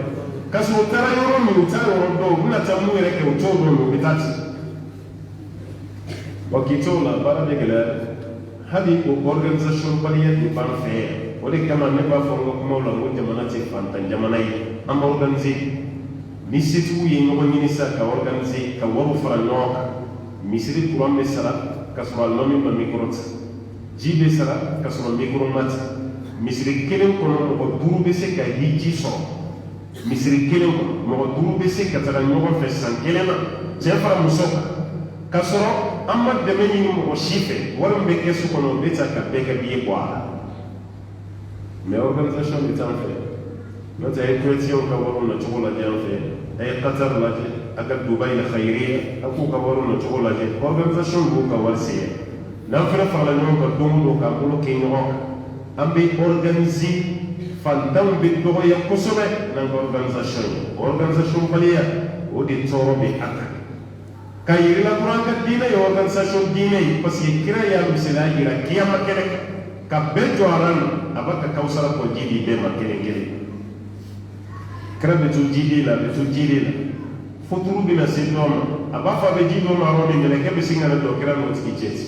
kaso tara yo mi utara ro do na tamu ere ke utodo no bitati wakitola bara de gele hadi ko organisation baliyat ni ban fe wala kama ne ba fo ko la mo jamana ci fanta jamana yi am organiser ni situ yi ngo ni sa ka organiser ka waru fara nok misri ko am sara ka so no mi ba mikrot jibe sara ka so mikro mat misri kelen ko no ko duru be se ka hiji so misri kelen ko no duru be se ka tara ngo fe san kelena je fara musoka ka so amma deme ñi mo chiffre warum be kesu kono beta ka be ka biye kwa mais organisation bi tan fe no ta e question ka waru na chola jan fe ay qatar la je aka dubai la khayriya aku ka waru na chola je organisation bu ka warsiya na fa fa la ñoo ko dum do ka ko ke ñoo ambe organiser fantam be do ya ko sobe na organisation baliya o di toro be aka kayiri la Quran ka dina yo organisation dina parce que kira ya misala gira kiyama kene ka be joran abaka kausara ko jidi be makene kene kra be to jidi la futuru bi na sidoma abafa be jidi ma ro de ngene ke be singana do kira no tiki cheti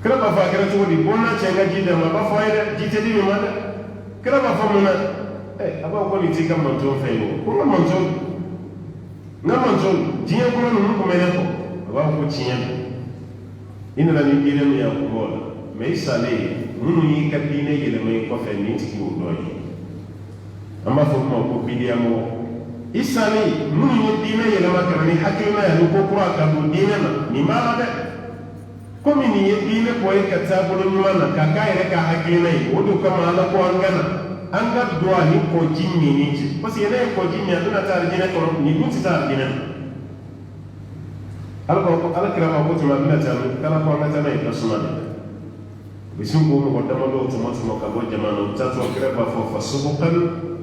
kra ba fa kra to di bona chenga jidi ma ba fa ida jiti di ma kra ba fa mona aba ko ni tika manto fe ko manto na manzo diya ko no ko mele ko ba ko tiya ina la ni dire ya ko mais sale minnu y'i ka diinɛ yɛlɛma i kɔfɛ nin tigi y'o dɔ ye an b'a fɔ o ma ko bidiya mɔgɔ i sanni minnu ye diinɛ yɛlɛma ka na ni hakilina ye ani ko kura ka don diinɛ na nin b'a la dɛ komi nin ye diinɛ bɔ ye ka taabolo ɲuman na k'a k'a yɛrɛ ka hakilina ye o de kama ala ko an ka don ani kɔji min cɛ parce que ne ye kɔji min a bɛna taa alijinɛ kɔnɔ nin dun tɛ taa alijinɛ na ala kira ma ko tuma bɛna taa kala ko an ka taa n'a ye tasuma de la u bɛ sin k'o mɔgɔ damadɔ tuma ka bɔ jamana na u taa sɔrɔ kira b'a fɔ fasubukan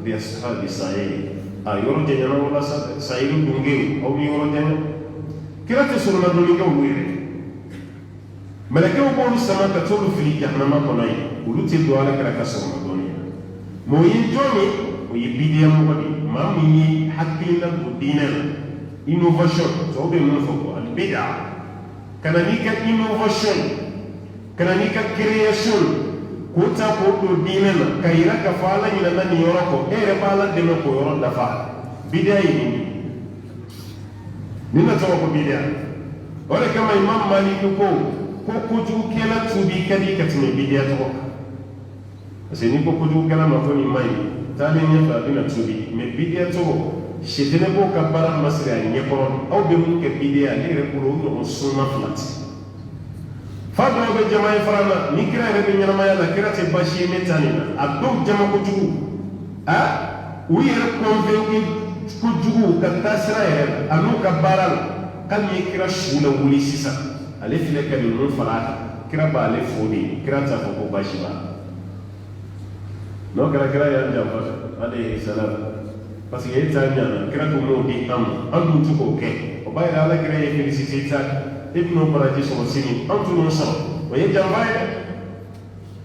bi ashabi sa'ir a yɔrɔ janyana wala sayiru dungew aw ni yɔrɔ janya kira tɛ sɔrɔ na dɔnni kɛ olu yɛrɛ mɛlɛkɛw b'olu sama ka t'olu fili jahanama kɔnɔ ye olu tɛ don ala kira ka sɔrɔ na dɔnni mɛ o ye jɔn ye o ye bidiya mɔgɔ de ye maa min ye hakilina don diinɛ na innovation tɔw bɛ mun fɔ ko albida kana n'i ka innovation kana n'i ka création k'o ta k'o don diinɛ na ka yira k'a fɔ ala ɲinɛna nin yɔrɔ kɔ e yɛrɛ b'a la dɛmɛ k'o yɔrɔ dafa bidiya ye nin na tɔgɔ ko bidiya o de kama imam maliki ko kojugukɛla tuubi ka di ka tɛmɛ bidiya tɔgɔ kan parce que n'i ko kojugukɛla ma ko nin ma ɲi taalen ɲɛfɛ a bɛna tuubi mɛ bidiya tɔgɔ sɛtɛnɛ b'o ka baara masiri a ɲɛkɔrɔ aw bɛ mun kɛ bidiya ale yɛrɛ bolo o ɲɔgɔn sunna fila tɛ fa dɔw bɛ jama ye fara la ni kira yɛrɛ bɛ ɲɛnamaya la kira tɛ baasi ye ne ta nin na a dɔw jama kojugu u yɛrɛ kɔnfɛnke kojugu ka taa sira yɛrɛ la a n'u ka baara la kabini ye kira su la wuli sisan ale filɛ ka ninnu fara a kan kira b'ale fo de kira t'a fɔ ko baasi b'a la n'o kɛra kira y'an janfa alayhi salam parce que e t'a ɲana kira ko m'o di an ma an dun tɛ k'o kɛ o b'a yira ala kira ye félicité ta e bɛn'o baraji sɔrɔ sini an tun n'o sɔrɔ o ye janfa ye dɛ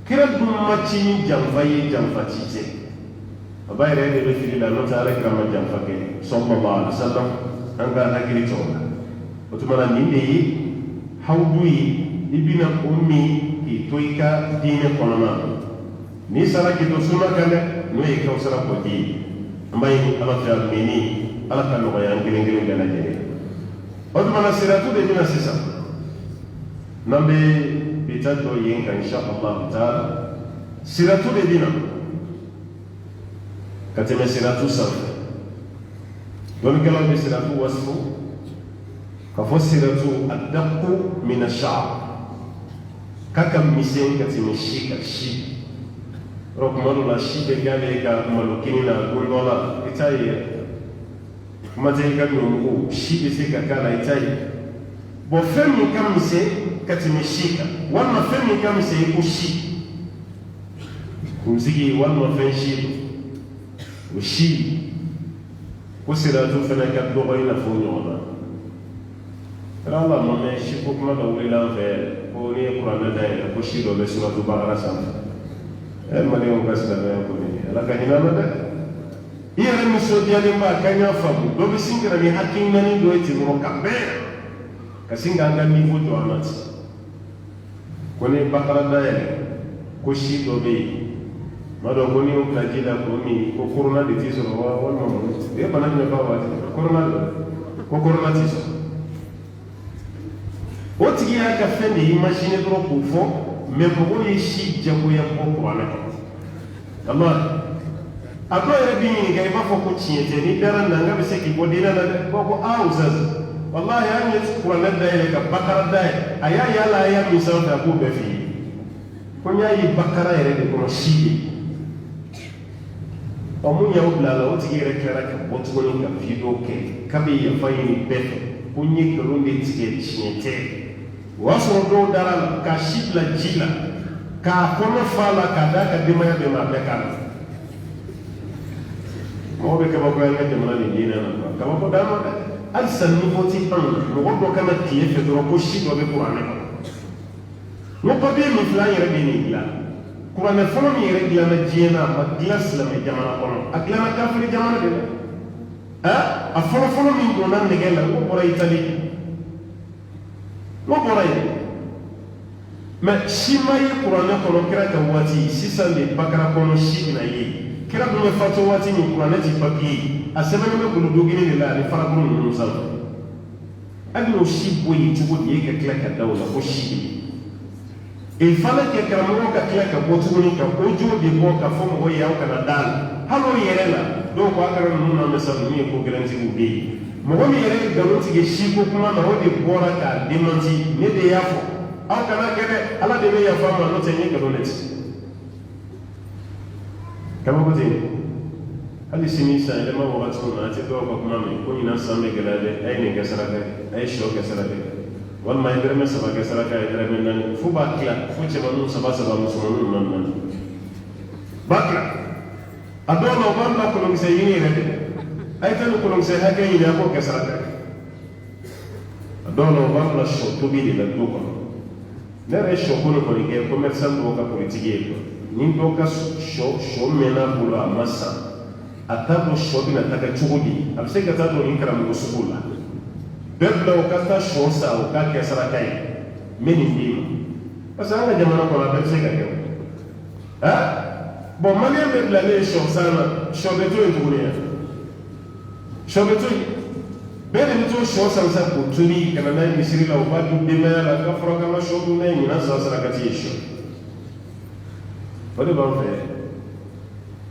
kira dun ma ci ni janfa ye janfa ci tɛ o b'a yira e de bɛ fili la n'o tɛ ala kira ma janfa kɛ sallallahu alaihi wa sallam an ka hakili to o la o tuma na nin de ye hawudu ye i bɛna o min k'i to i ka diinɛ kɔnɔna na n'i sara k'i to sunna kan dɛ n'o ye kawusara kɔji ye an b'a ɲini ala fɛ alimini ala ka nɔgɔya an kelen kelen bɛɛ lajɛlen o tuma na siratu de bɛna sisan n'an bɛ bi ta jɔ yen kan insha Allah taala siratu de bɛna ka tɛmɛ siratu sanfɛ dɔnnikɛlaw bɛ siratu wasifu ka fɔ siratu adaku mina sha'a k'a ka misɛn ka tɛmɛ si kan si yɔrɔ kuma dɔ la si bɛ gale ka malokini na don dɔ la i t'a ye kuma tɛ i ka ɲɔmugu si bɛ se ka k'a la i t'a ye bɔn fɛn min ka misɛn ka tɛmɛ si kan walima fɛn min ka misɛn i ko si kunsigi walima fɛn si o si ko siratu fana ka dɔgɔ i n'a fɔ o ɲɔgɔn na kɛra ala ma mɛ si ko kuma dɔ wulila an fɛ ko n'i ye kuranɛ dayɛlɛ ko si dɔ bɛ suratu bakara sanfɛ maliyɛnw ka silamɛya kɔni ala ka hinɛ an na dɛ i yɛrɛ nisɔndiyalen b'a kan y'a faamu dɔ bɛ sin ka na ni hakilinaani dɔ ye ten dɔrɔn ka bɛn ka sin k'an ka nivo jɔ an na ten ko ni bakara dayɛlɛ ko si dɔ bɛ yen ma dɔn ko n'i y'o bila ji la k'o min ko korona de t'i sɔrɔ walima mun u ye bana jumɛn fɔ a waati korona de ko korona t'i sɔrɔ o tigi y'a ka fɛn de imaginer dɔrɔn k'o fɔ mɛ mɔgɔw ye si jagoya bɔ kuranɛ kɔnɔ a dɔw yɛrɛ b'i ɲininka i b'a fɔ ko tiɲɛ tɛ n'i dara nanga bɛ se k'i bɔ diinɛ na dɛ b'a fɔ ustaz wallahi an ye kuranɛ dayɛlɛ ka bakara dayɛlɛ a y'a yala a y'a min sanfɛ a b'o bɛɛ f'i ye ko n y'a ye bakara yɛrɛ de kɔnɔ si ye mun y'aw bila a la o tigi yɛrɛ tilara ka bɔ tuguni ka video kɛ k'a bɛ yafa ɲini bɛɛ fɛ ko n ye nkalon de tigɛ tiɲɛ tɛ o y'a sɔrɔ dɔw dara la k'a si bila ji la k'a kɔnɔ fa la k'a d'a ka denbaya bɛɛ ma a bɛɛ k'a la mɔgɔ bɛ kabako an ka jamana nin diinɛ na kabako d'an ma dɛ halisa niveau tɛ an na mɔgɔ dɔ kana tile fɛ dɔrɔn ko si dɔ bɛ kuranɛ kɔnɔ n ko papiye min filɛ an yɛrɛ bɛ nin dilan kuranɛ fɔlɔ min yɛrɛ dilanna diɲɛ na a ma dilan silamɛ jamana kɔnɔ a dilanna kafiri jamana de la a fɔlɔ fɔlɔ min donna nɛgɛ la o bɔra Itali o bɔra yen mɛ si ma ye kuranɛ kɔnɔ kira ka waati sisan de bakara kɔnɔ si bɛna ye kira dun bɛ fatu waati min kuranɛ ti papiye a sɛbɛnnen bɛ golodogini de la ani farakuru ninnu sanfɛ hali n'o si bɔ yen cogo di e ka tila ka da o la ko si de il fallait que karamɔgɔ ka tila ka bɔ tuguni ka kojugu de bɔ ka fɔ mɔgɔ ye aw kana da la hali o yɛrɛ la dɔw ko a kɛra ninnu na mɛsa ninnu ye ko gɛlɛntigiw bɛ yen mɔgɔ min yɛrɛ ye nkalon tigɛ si ko kuma na o de bɔra k'a démenti ne de y'a fɔ aw kana kɛ dɛ ala de bɛ yafa ma n'o tɛ n ye nkalon de tigɛ kabako ten hali sini san yɛlɛma wagati min na a tɛ dɔw ka kuma mɛn ko ɲinan san bɛ gɛlɛya dɛ a ye nin kɛ saraka ye a ye sɔ kɛ saraka ye walima a ye dɛrɛmɛ 3 kɛ saraka ye dɛrɛmɛ 4 fo b'a tila fo cɛmaninw 3 musomaninw 4 b'a tila a dɔw la u b'a bila kolonkisɛ ɲini yɛrɛ de a ye taa ni kolonkisɛ hakɛ ɲini a k'o kɛ saraka ye a dɔw la u b'a bila sɔ tobi de la du kɔnɔ ne yɛrɛ ye sɔ ko nin kɔni kɛ commerçant dɔw ka politiki ye quoi ni dɔw ka sɔ mɛnna bolo a ma san a t'a dɔn sɔ bɛna taga cogo di a bɛ se ka taa don nin karamɔgɔ sugu la bɛɛ bila o ka taa sɔ san o k'a kɛ saraka ye n bɛ nin d'i ma parce que an ka jamana kɔnɔ a bɛɛ bɛ se ka kɛ o bon maliyɛn bɛ bilalen sɔ san na sɔ bɛ to yen tuguni yan sɔ bɛ to yen bɛɛ de bɛ to sɔ san sa k'o tobi ka na n'a ye misiri la o b'a dun denbaya la k'a fɔra k'an ka sɔ dun n'a ye ɲinan san sarakati ye sɔ o de b'an fɛ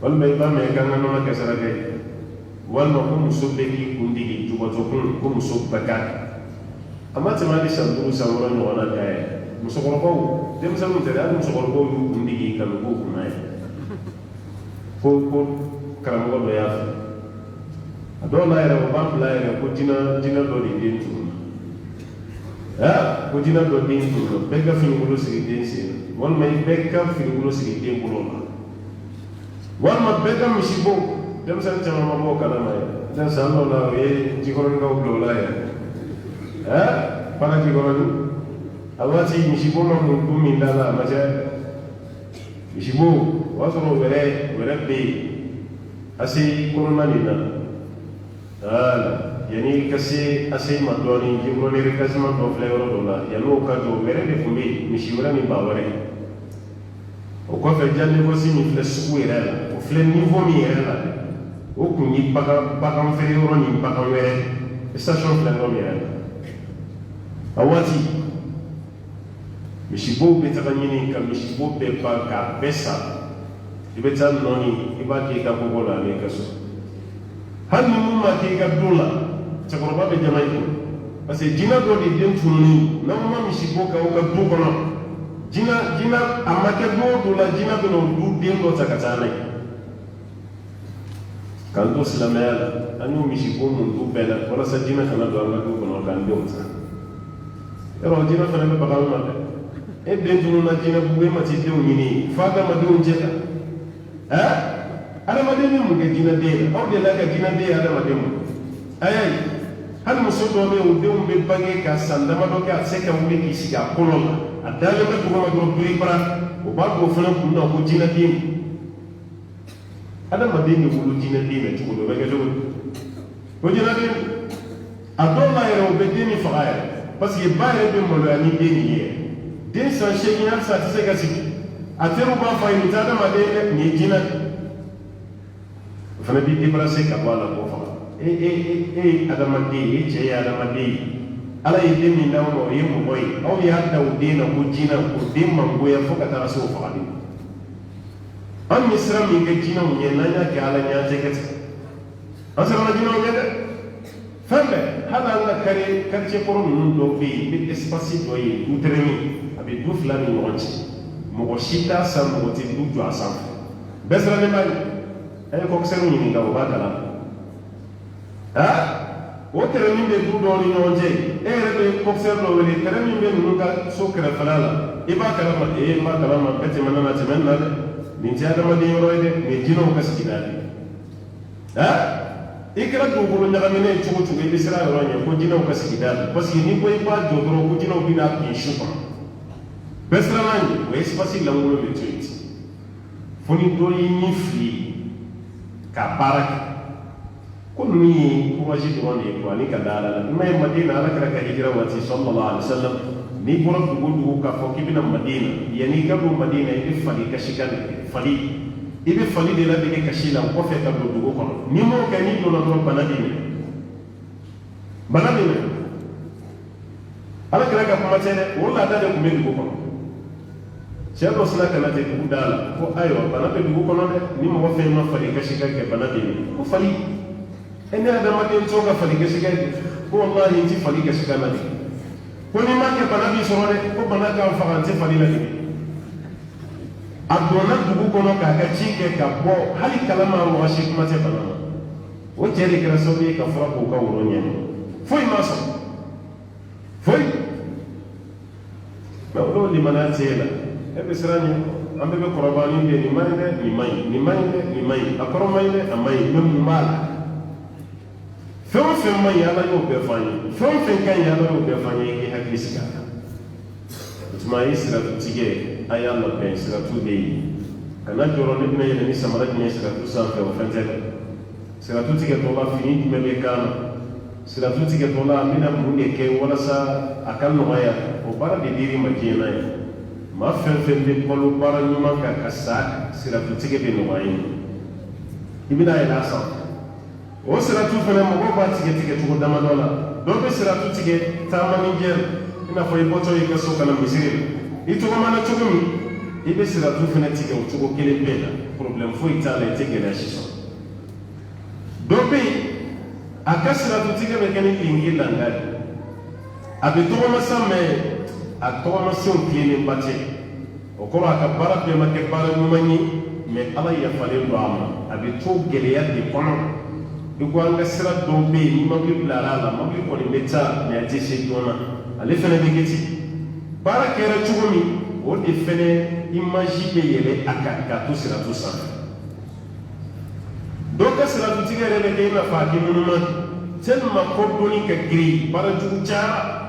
walima i b'a mɛn k'an ka nɔnɔ kɛ saraka ye walima ko muso bɛɛ k'i kundigi jubatɔkun ko muso bɛɛ k'a kɛ a ma tɛmɛ hali san 5 san 6 ɲɔgɔnna da yɛ musokɔrɔbaw denmisɛnninw tɛ dɛ hali musokɔrɔbaw y'u kundigi ka nugu kunna ye ko karamɔgɔ dɔ y'a fɛ a dɔw la yɛrɛ o b'a bila yɛrɛ ko jinɛ dɔ de den tunu na ko jinɛ dɔ den tunu na bɛɛ ka finikolo sigi den sen na walima i bɛɛ ka finikolo sigi den bolo la walima bɛɛ ka misibo denmisɛnnin caman ma bɔ o kalama yɛrɛ san dɔw la o ye jikɔrɔnikaw bila o la yɛrɛ fana jikɔrɔni a waati misibo ma mun dun min da la a ma cɛ misibo o b'a sɔrɔ o wɛrɛ bɛ yen a se kɔnɔna nin na yanni ka se a se ma dɔɔnin jikɔrɔni recasement dɔ filɛ yɔrɔ dɔ la yanni o ka jɔ o wɛrɛ de tun bɛ yen misi wɛrɛ ni ba wɛrɛ o kɔfɛ jannekosi min filɛ sugu yɛrɛ la o filɛ niveau min yɛrɛ la o kun ye bagan feere yɔrɔ ni bagan wɛrɛ station filɛ yɔrɔ min yɛrɛ la a waati misibow bɛ taga ɲini ka misibo bɛɛ ban k'a bɛɛ san i bɛ taa nɔɔni i b'a kɛ i ka kɔgɔ la ani i ka so hali ni mun ma kɛ i ka don la cɛkɔrɔba bɛ jama i kun parce que jinɛ dɔ de den tununi n'aw ma misibo k'aw ka du kɔnɔ jinɛ a ma kɛ don o don la jinɛ bɛ na o du den dɔ ta ka taa n'a ye k'an to silamɛya la an y'o misibo mun du bɛɛ la walasa jinɛ kana don an ka du kɔnɔ k'an denw ta yɔrɔ jinɛ fana bɛ bagan ma dɛ e den tununa jinɛ bugu e ma t'i denw ɲini f'a adamadenw cɛ la adamaden bɛ mun kɛ jinɛ den na aw delila ka jinɛ den ye adamaden ma a y'a ye hali muso dɔw bɛ yen o denw bɛ bange ka san damadɔ kɛ a tɛ se ka wuli k'i sigi a kɔnɔ la a dalen bɛ duguma dɔrɔn biribara o b'a don o fana kun na ko jinɛ den adamaden bɛ wolo jinɛ den na cogo dɔ o bɛ kɛ cogo di o jinɛ den a dɔw la yɛrɛ o bɛ den ni faga yɛrɛ parce que ba yɛrɛ bɛ maloya ni den nin ye den san 8 halisa a tɛ se ka sigi a teriw b'a fɔ a ye nin tɛ adamaden dɛ nin ye jinɛ o fana b'i débarrasser ka bɔ a la k'o faga e ye adamaden ye e cɛ ye adamaden ye ala ye den min d'aw ma o ye mɔgɔ ye aw y'a da o den na ko jinɛ o den mangoya fo ka taga se o fagali ma an ye sira min kɛ jinɛw ɲɛ n'an y'a kɛ ala ɲɛ an tɛ kɛ ten an siranna jinɛw ɲɛ dɛ fɛn bɛɛ hali an ka quartier kɔrɔ ninnu dɔw bɛ yen i bɛ espace dɔ ye du tɛrɛmin a bɛ du 2 ni ɲɔgɔn cɛ mɔgɔ si t'a san mɔgɔ tɛ du jɔ a sanfɛ bɛɛ sirannen b'a ye a ye kɔkisɛriw ɲininka o b'a kalan o tɛrɛmin bɛ du dɔw ni ɲɔgɔn cɛ e yɛrɛ bɛ kɔkisɛri dɔ wele tɛrɛmin bɛ ninnu ka so kɛrɛfɛla la i b'a kalama n b'a kalama bɛɛ tɛmɛna na tɛmɛ nin na dɛ nin tɛ adamaden yɔrɔ ye dɛ nin ye jinɛw ka sigida de i kɛra dugukolo ɲagaminen cogo cogo i bɛ siran yɔrɔ ɲɛ ko jinɛw ka sigida la parce que n'i ko i b'a jɔ dɔrɔn ko jinɛw bɛ n'a bin su kɔnɔ bɛɛ siranna ɲɛ o ye espace lankolon de to yen ten fo ni dɔ y'i ɲɛ fili ka baara kɛ ko ninnu ye courage dɔrɔn de ye quoi ani ka da ala la i ma ye Madina ala kɛra ka hijira waati sallallahu alaihi wa sallam n'i bɔra dugu o dugu k'a fɔ k'i bɛna Madina yanni i ka don Madina i bɛ fali kasika de kɛ fali i bɛ fali de ladege kasi la o kɔfɛ ka don dugu kɔnɔ n'i m'o kɛ n'i donna dɔrɔn bana b'i minɛ ala kɛra ka kuma tɛ dɛ o laada de tun bɛ dugu kɔnɔ Chebo sina kana te kudala ko ayo bana be dugu kono de ni mo fe ma fali ka shiga ke bana be ko fali ene adama de to ka fali ka shiga ko wallahi inti fali ka shiga na de ko ni ma ke bana bi so de ko bana ka fa kan te fali la de adona dugu kono ka ka ci ke ka bo hali kalama mo shi kuma te bana o jere kira so bi ka fara ko ka woro nyen foi ma so foi ma lo li manate la ebe sirani ambe be korobani be ni mai akoro mai ne amai mem mala fem mai ala yo be fani fem kan ya ala yo be fani ki hakki sika tuma isra tige ayalla be isra tu de kana joro ne ne ni samara ni isra tu sa fe o fente isra tu tige to la fini me be kana isra tu tige to la mina mu ne ke wala sa akan no ya o bara de diri makina ya ma fɛn bɛ balo baara ɲuman kan ka sa siratutige bɛ nɔgɔya ye i bɛna yɛlɛ a sanfɛ o siratu fana mɔgɔw b'a tigɛ cogo damadɔ la dɔw bɛ siratu tigɛ taama ni jɛ i n'a fɔ i bɔtɔ i ka so kana misiri la i tɔgɔ mana cogo min i bɛ siratu fana tigɛ o cogo kelen bɛɛ la problème foyi t'a la i tɛ gɛlɛya si sɔrɔ dɔw bɛ yen a ka siratutige bɛ kɛ ni lingi langa ye a bɛ tɔgɔmasa mɛn a tɔgɔmasenw tilennen ba tɛ o kɔrɔ a ka baara bɛɛ ma kɛ baara ɲuman ye mɛ ala yafalen don a ma a bɛ to gɛlɛya de kɔnɔ i ko an ka sira dɔw bɛ yen ni mobili bilara a la mobili kɔni bɛ taa mɛ a tɛ se joona ale fana bɛ kɛ ten baara kɛra cogo min o de fana image bɛ yɛlɛ a kan k'a to siratu sanfɛ dɔw ka siratutigi yɛrɛ bɛ kɛ i n'a fɔ a kɛ ŋunuma tellement ko dɔnni ka girin baara jugu cayara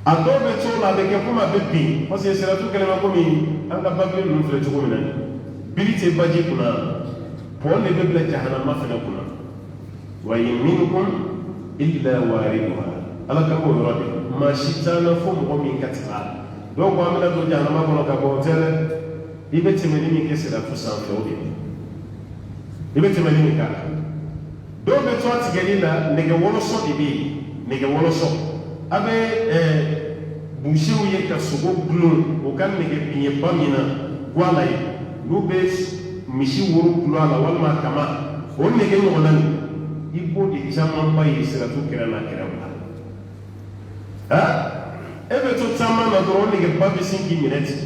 a dɔw bɛ to la a bɛ kɛ komi a bɛ bin parce que siratu kɛlen bɛ komi an ka babili ninnu filɛ cogo min na biri tɛ baji kunna pɔn de bɛ bila jahanama fana kunna wa in minkum illa wariduha ala ka o yɔrɔ de maa si t'an na fo mɔgɔ min ka tɛmɛ a la dɔw ko an bɛna don jahanama kɔnɔ ka bɔ o tɛ dɛ i bɛ tɛmɛ ni min kɛ siratu sanfɛ o de i bɛ tɛmɛ ni min k'a la dɔw bɛ to a tigɛli la nɛgɛ wɔlɔsɔ de bɛ yen nɛgɛ wɔlɔsɔ a bɛ busew ye ka sogo gulon o ka nɛgɛ biɲɛba min na guala ye n'u bɛ misi woro gulon a la walima kama o nɛgɛ ɲɔgɔnna nin i b'o de camanba ye siratu kɛrɛ n'a kɛrɛ la e bɛ to caman na dɔrɔn o nɛgɛba bɛ sin k'i minɛ ten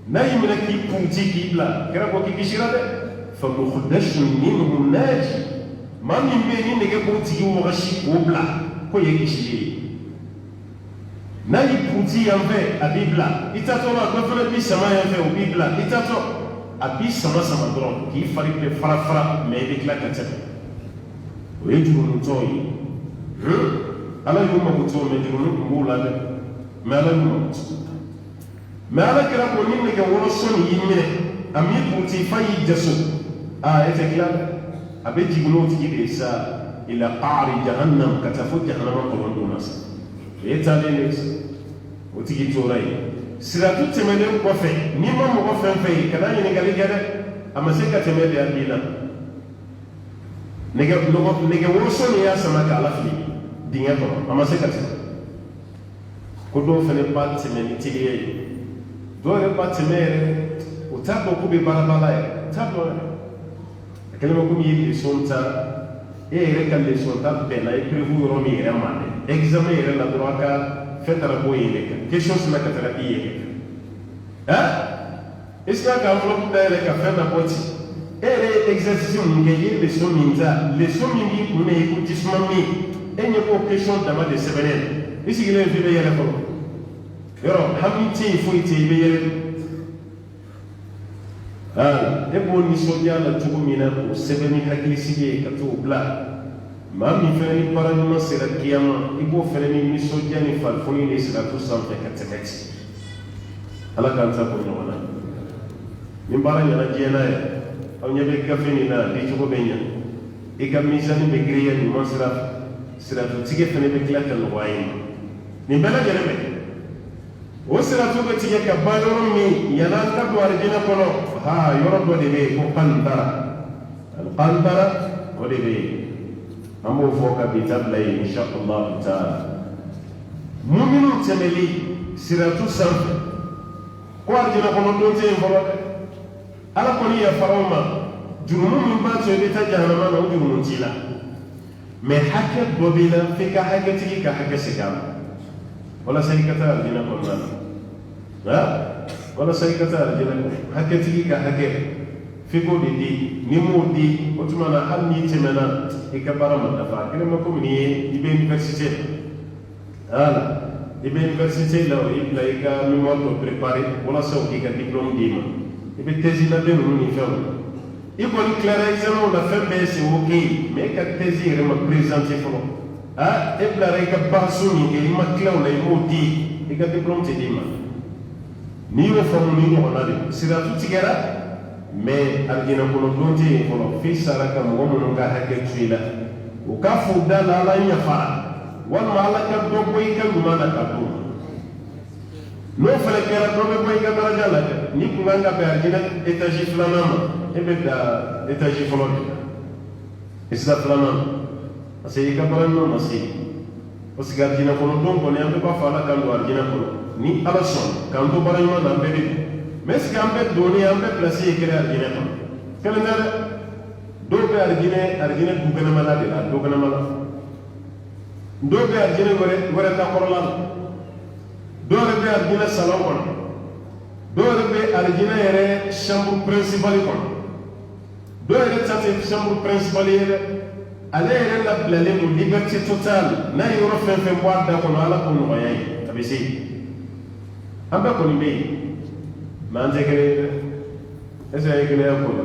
n'a y'i minɛ k'i puruti k'i bila kɛra ko k'i kisira dɛ fa muhdashun minhu naji maa min bɛ yen ni nɛgɛ b'o tigi wɔgɔsi k'o bila ko ye kisili ye n'a y'i puruti yan fɛ a b'i bila i tatɔ la dɔ fana b'i sama yan fɛ o b'i bila i tatɔ a b'i sama dɔrɔn k'i fari bɛ fara mɛ i bɛ tila ka tɛmɛ o ye jurumutɔw ye ala y'u mago to mɛ jurumu tun b'u la dɛ mɛ ala y'u mago to mɛ ala kɛra ko ni nɛgɛ wɔlɔsɔ nin y'i minɛ a m'i puruti fa y'i jaso e tɛ tila dɛ a bɛ jigin n'o tigi de ye sa ila qaari jahannam ka taa fo jahanama kɔlɔn na sa o ye taalen de sa o tigi tora yen siratu tɛmɛnen kɔfɛ n'i ma mɔgɔ fɛn fɛn ye kana ɲininkali kɛ dɛ a ma se ka tɛmɛ de a b'i la nɛgɛ wɔlɔsɔ nin y'a sama k'a lafili dingɛ kɔnɔ a ma se ka tɛmɛ ko dɔw fana b'a tɛmɛ ni teliya ye dɔw yɛrɛ b'a tɛmɛ yɛrɛ o t'a dɔn k'u bɛ baara yɛrɛ t'a dɔn yɛrɛ a kɛlen bɛ komi i ye leçon ta e yɛrɛ ka leçon ta bɛnna i prévu yɔrɔ min yɛrɛ ma dɛ examen yɛrɛ la dɔrɔn a ka fɛn taara bɔ yen de kan question sina ka taga i yɛrɛ kan est ce que a ka enveloppe dayɛlɛ ka fɛn dɔ bɔ ten e yɛrɛ ye exercice mun kɛ i ye leçon min ta leçon min b'i kun ne ye ko jisuma min e ɲɛ b'o question dama de sɛbɛnnen i sigilen f'i bɛ yɛlɛ fɔlɔ yɔrɔ hami tɛ yen foyi tɛ yen i bɛ yɛlɛ e b'o nisɔndiya la cogo min na k'o sɛbɛn ni hakilisigi ye ka t'o bila maa min fɛnɛ ni baara ɲuman sera kiyama i b'o fɛnɛ ni nisɔndiya ni farifoni de siratu sanfɛ ka tɛmɛ ten ala k'an ta bɔ ɲɔgɔn na ni baara ɲɛna diɲɛ na yɛ aw ɲɛ bɛ gafe nin na di cogo bɛ ɲa i ka misani bɛ giriya ɲuman sira fɛ siratutigi fɛnɛ bɛ tila ka nɔgɔya i ma nin bɛɛ lajɛlen bɛ o siratu bɛ tigɛ ka ban yɔrɔ min yan'an ka don alijinɛ kɔnɔ yɔrɔ dɔ de bɛ yen ko kantara kantara o de bɛ yen an b'o fɔ ka bi ta bila yen insha Allah taala muminun tɛmɛli siratu sanfɛ ko arjina kono don te folo ala ko ni ya faroma jurumu min ba to be ta jahannama na jurumu tila me hakke bobila fi ka hakke tigi ka hakke sigam wala sai kata arjina ko na wala sai kata arjina hakke tigi ka hakke figo di ni mo di o tuma na hal ni temena e ka bara man dafa kele ma ko ni ibe université ala ibe université la o ibla e ka mi mo to préparer wala so ki ka diplôme di ma ibe tesi la de no ni fawo e ko ni clara examen la fin be c'est OK mais ka tesi re ma présenter fo ibla re ka basu ni e ma claw la mo di e ka diplôme te di ma ni wo famu ni no na de sira tu tigera mais arjina kono donte kono fi saraka mo mo nga hakke tuila o ka fu dala la nya fara wal malaka do boy ka duma na ka do no fele kera do boy ka daraja la ni ko nga be arjina étage flanama e be da étage flot isla flanama asay ka baranno masi o siga arjina kono don ko ne ambe ba fala kan do arjina kono ni ala son kan do baranno na be mais ce qu'on peut donner, on peut placer et créer argine. Quel est le dobe argine bugana malade la dogana malade. Dobe argine gore ta korlan. Dobe argine salon kon. Dobe argine ere chambre principale kon. Dobe tate chambre principale ere ale ere la blale mo liberté totale. Na yoro fen boîte da kon ala kon no yayi. Tabisi. Amba kon be manze kele esa kele yakula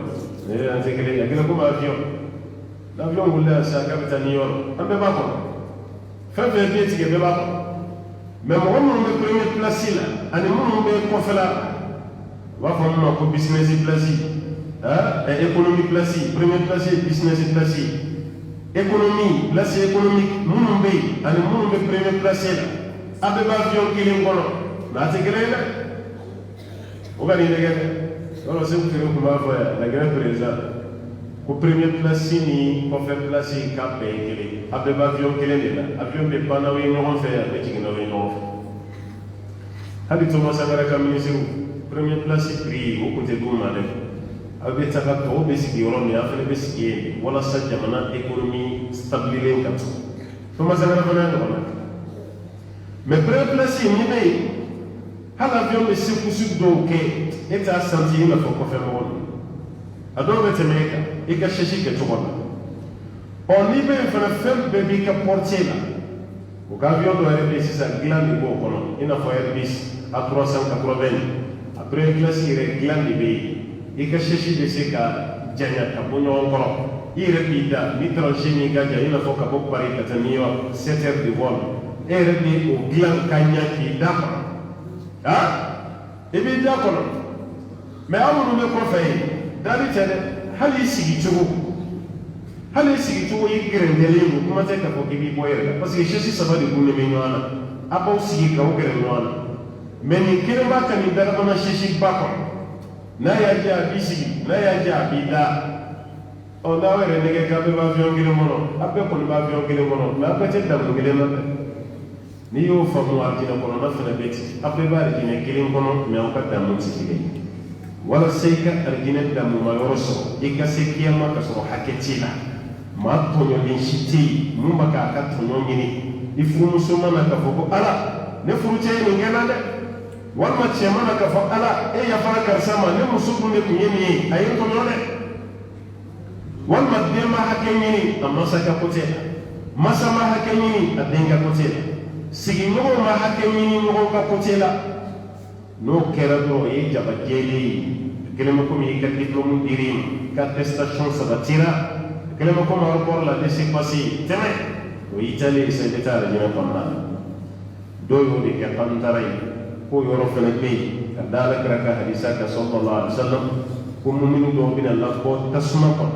anze kele yakela kuma l'avion wala sa capitaine New York ambe ba ko fa be be tige be ba ko mais mo mo be premier place la ani mo be ko fala wa fa mo ko business place et économie place premier place business place économie place économique mo be ani mo be premier place la abe ba avion kele ngono na te kele la o ga ni dege wala se ko ko ma fa la grand président ko premier place ni ko faire place ka be kele abe ba avion kele de la avion be bana wi no fe be ti no wi no hadi to ma sagara ka ministre premier place prix o ko te go ma de abe ta ka to be si yoro ni afele be si wala sa jamana économie stabiliser ka to ma sagara bana do mais premier place ni be hal avion be se kusu do ke eta santi na fo ko fe mo ado be temeka e ka sheshi ke to on ni be fa fem be bi ka portela o ka avion do re be sa glande bo kono ina fo Airbus a 380 après classe ire glande be e ka sheshi be se ka janya ka bonyo kono ire bi da ni tranchini ga ja ina fo ka bo pari ka tanio 7 heures de vol e re bi o glan kanya ki da e bi da kono mais amu no ko fay dali tane hali sigi tugo yi grendele mu kuma te ka ko bi boyere parce que cheshi saba de gunne me nyana abo sigi ka o grendele nyana mais ni kire ba kan ni dara bana cheshi ba ko na ya ja bi sigi na ya ja bi da o da were ne ka be ba avion gile mono abbe ko ba avion gile mono na ko te da mu gile na ni yo famu arjina kono na fana beti abbe ba arjina gile kono me o ka da mu sigi wala seika arjina da mu ma yoroso ikase kiyama ka so haketila ma tonyo ni shiti mu maka ka tonyo ngini ifu musuma na ka foko ala ne furuche ni ngena de wal ma chema na ka foko ala e ya fara karsama ne musubu ne kunyeni ayi tonyo ne wal ma de ma hakenyini amma saka kote masa ma hakenyini adenga kote sigi ngo ma hakenyini ngo ka kote la no kera do e jaba jeli kelema ko mi ka diplôme dirim ka prestation sabatira kelema ko ma rapport la laisser passer teme o Italie se detara jina pamma do yo de ka pantaray ko yoro fene be ka dala kraka hadisa ka sallallahu alaihi wasallam ko mu'minu do bin Allah ko tasma ko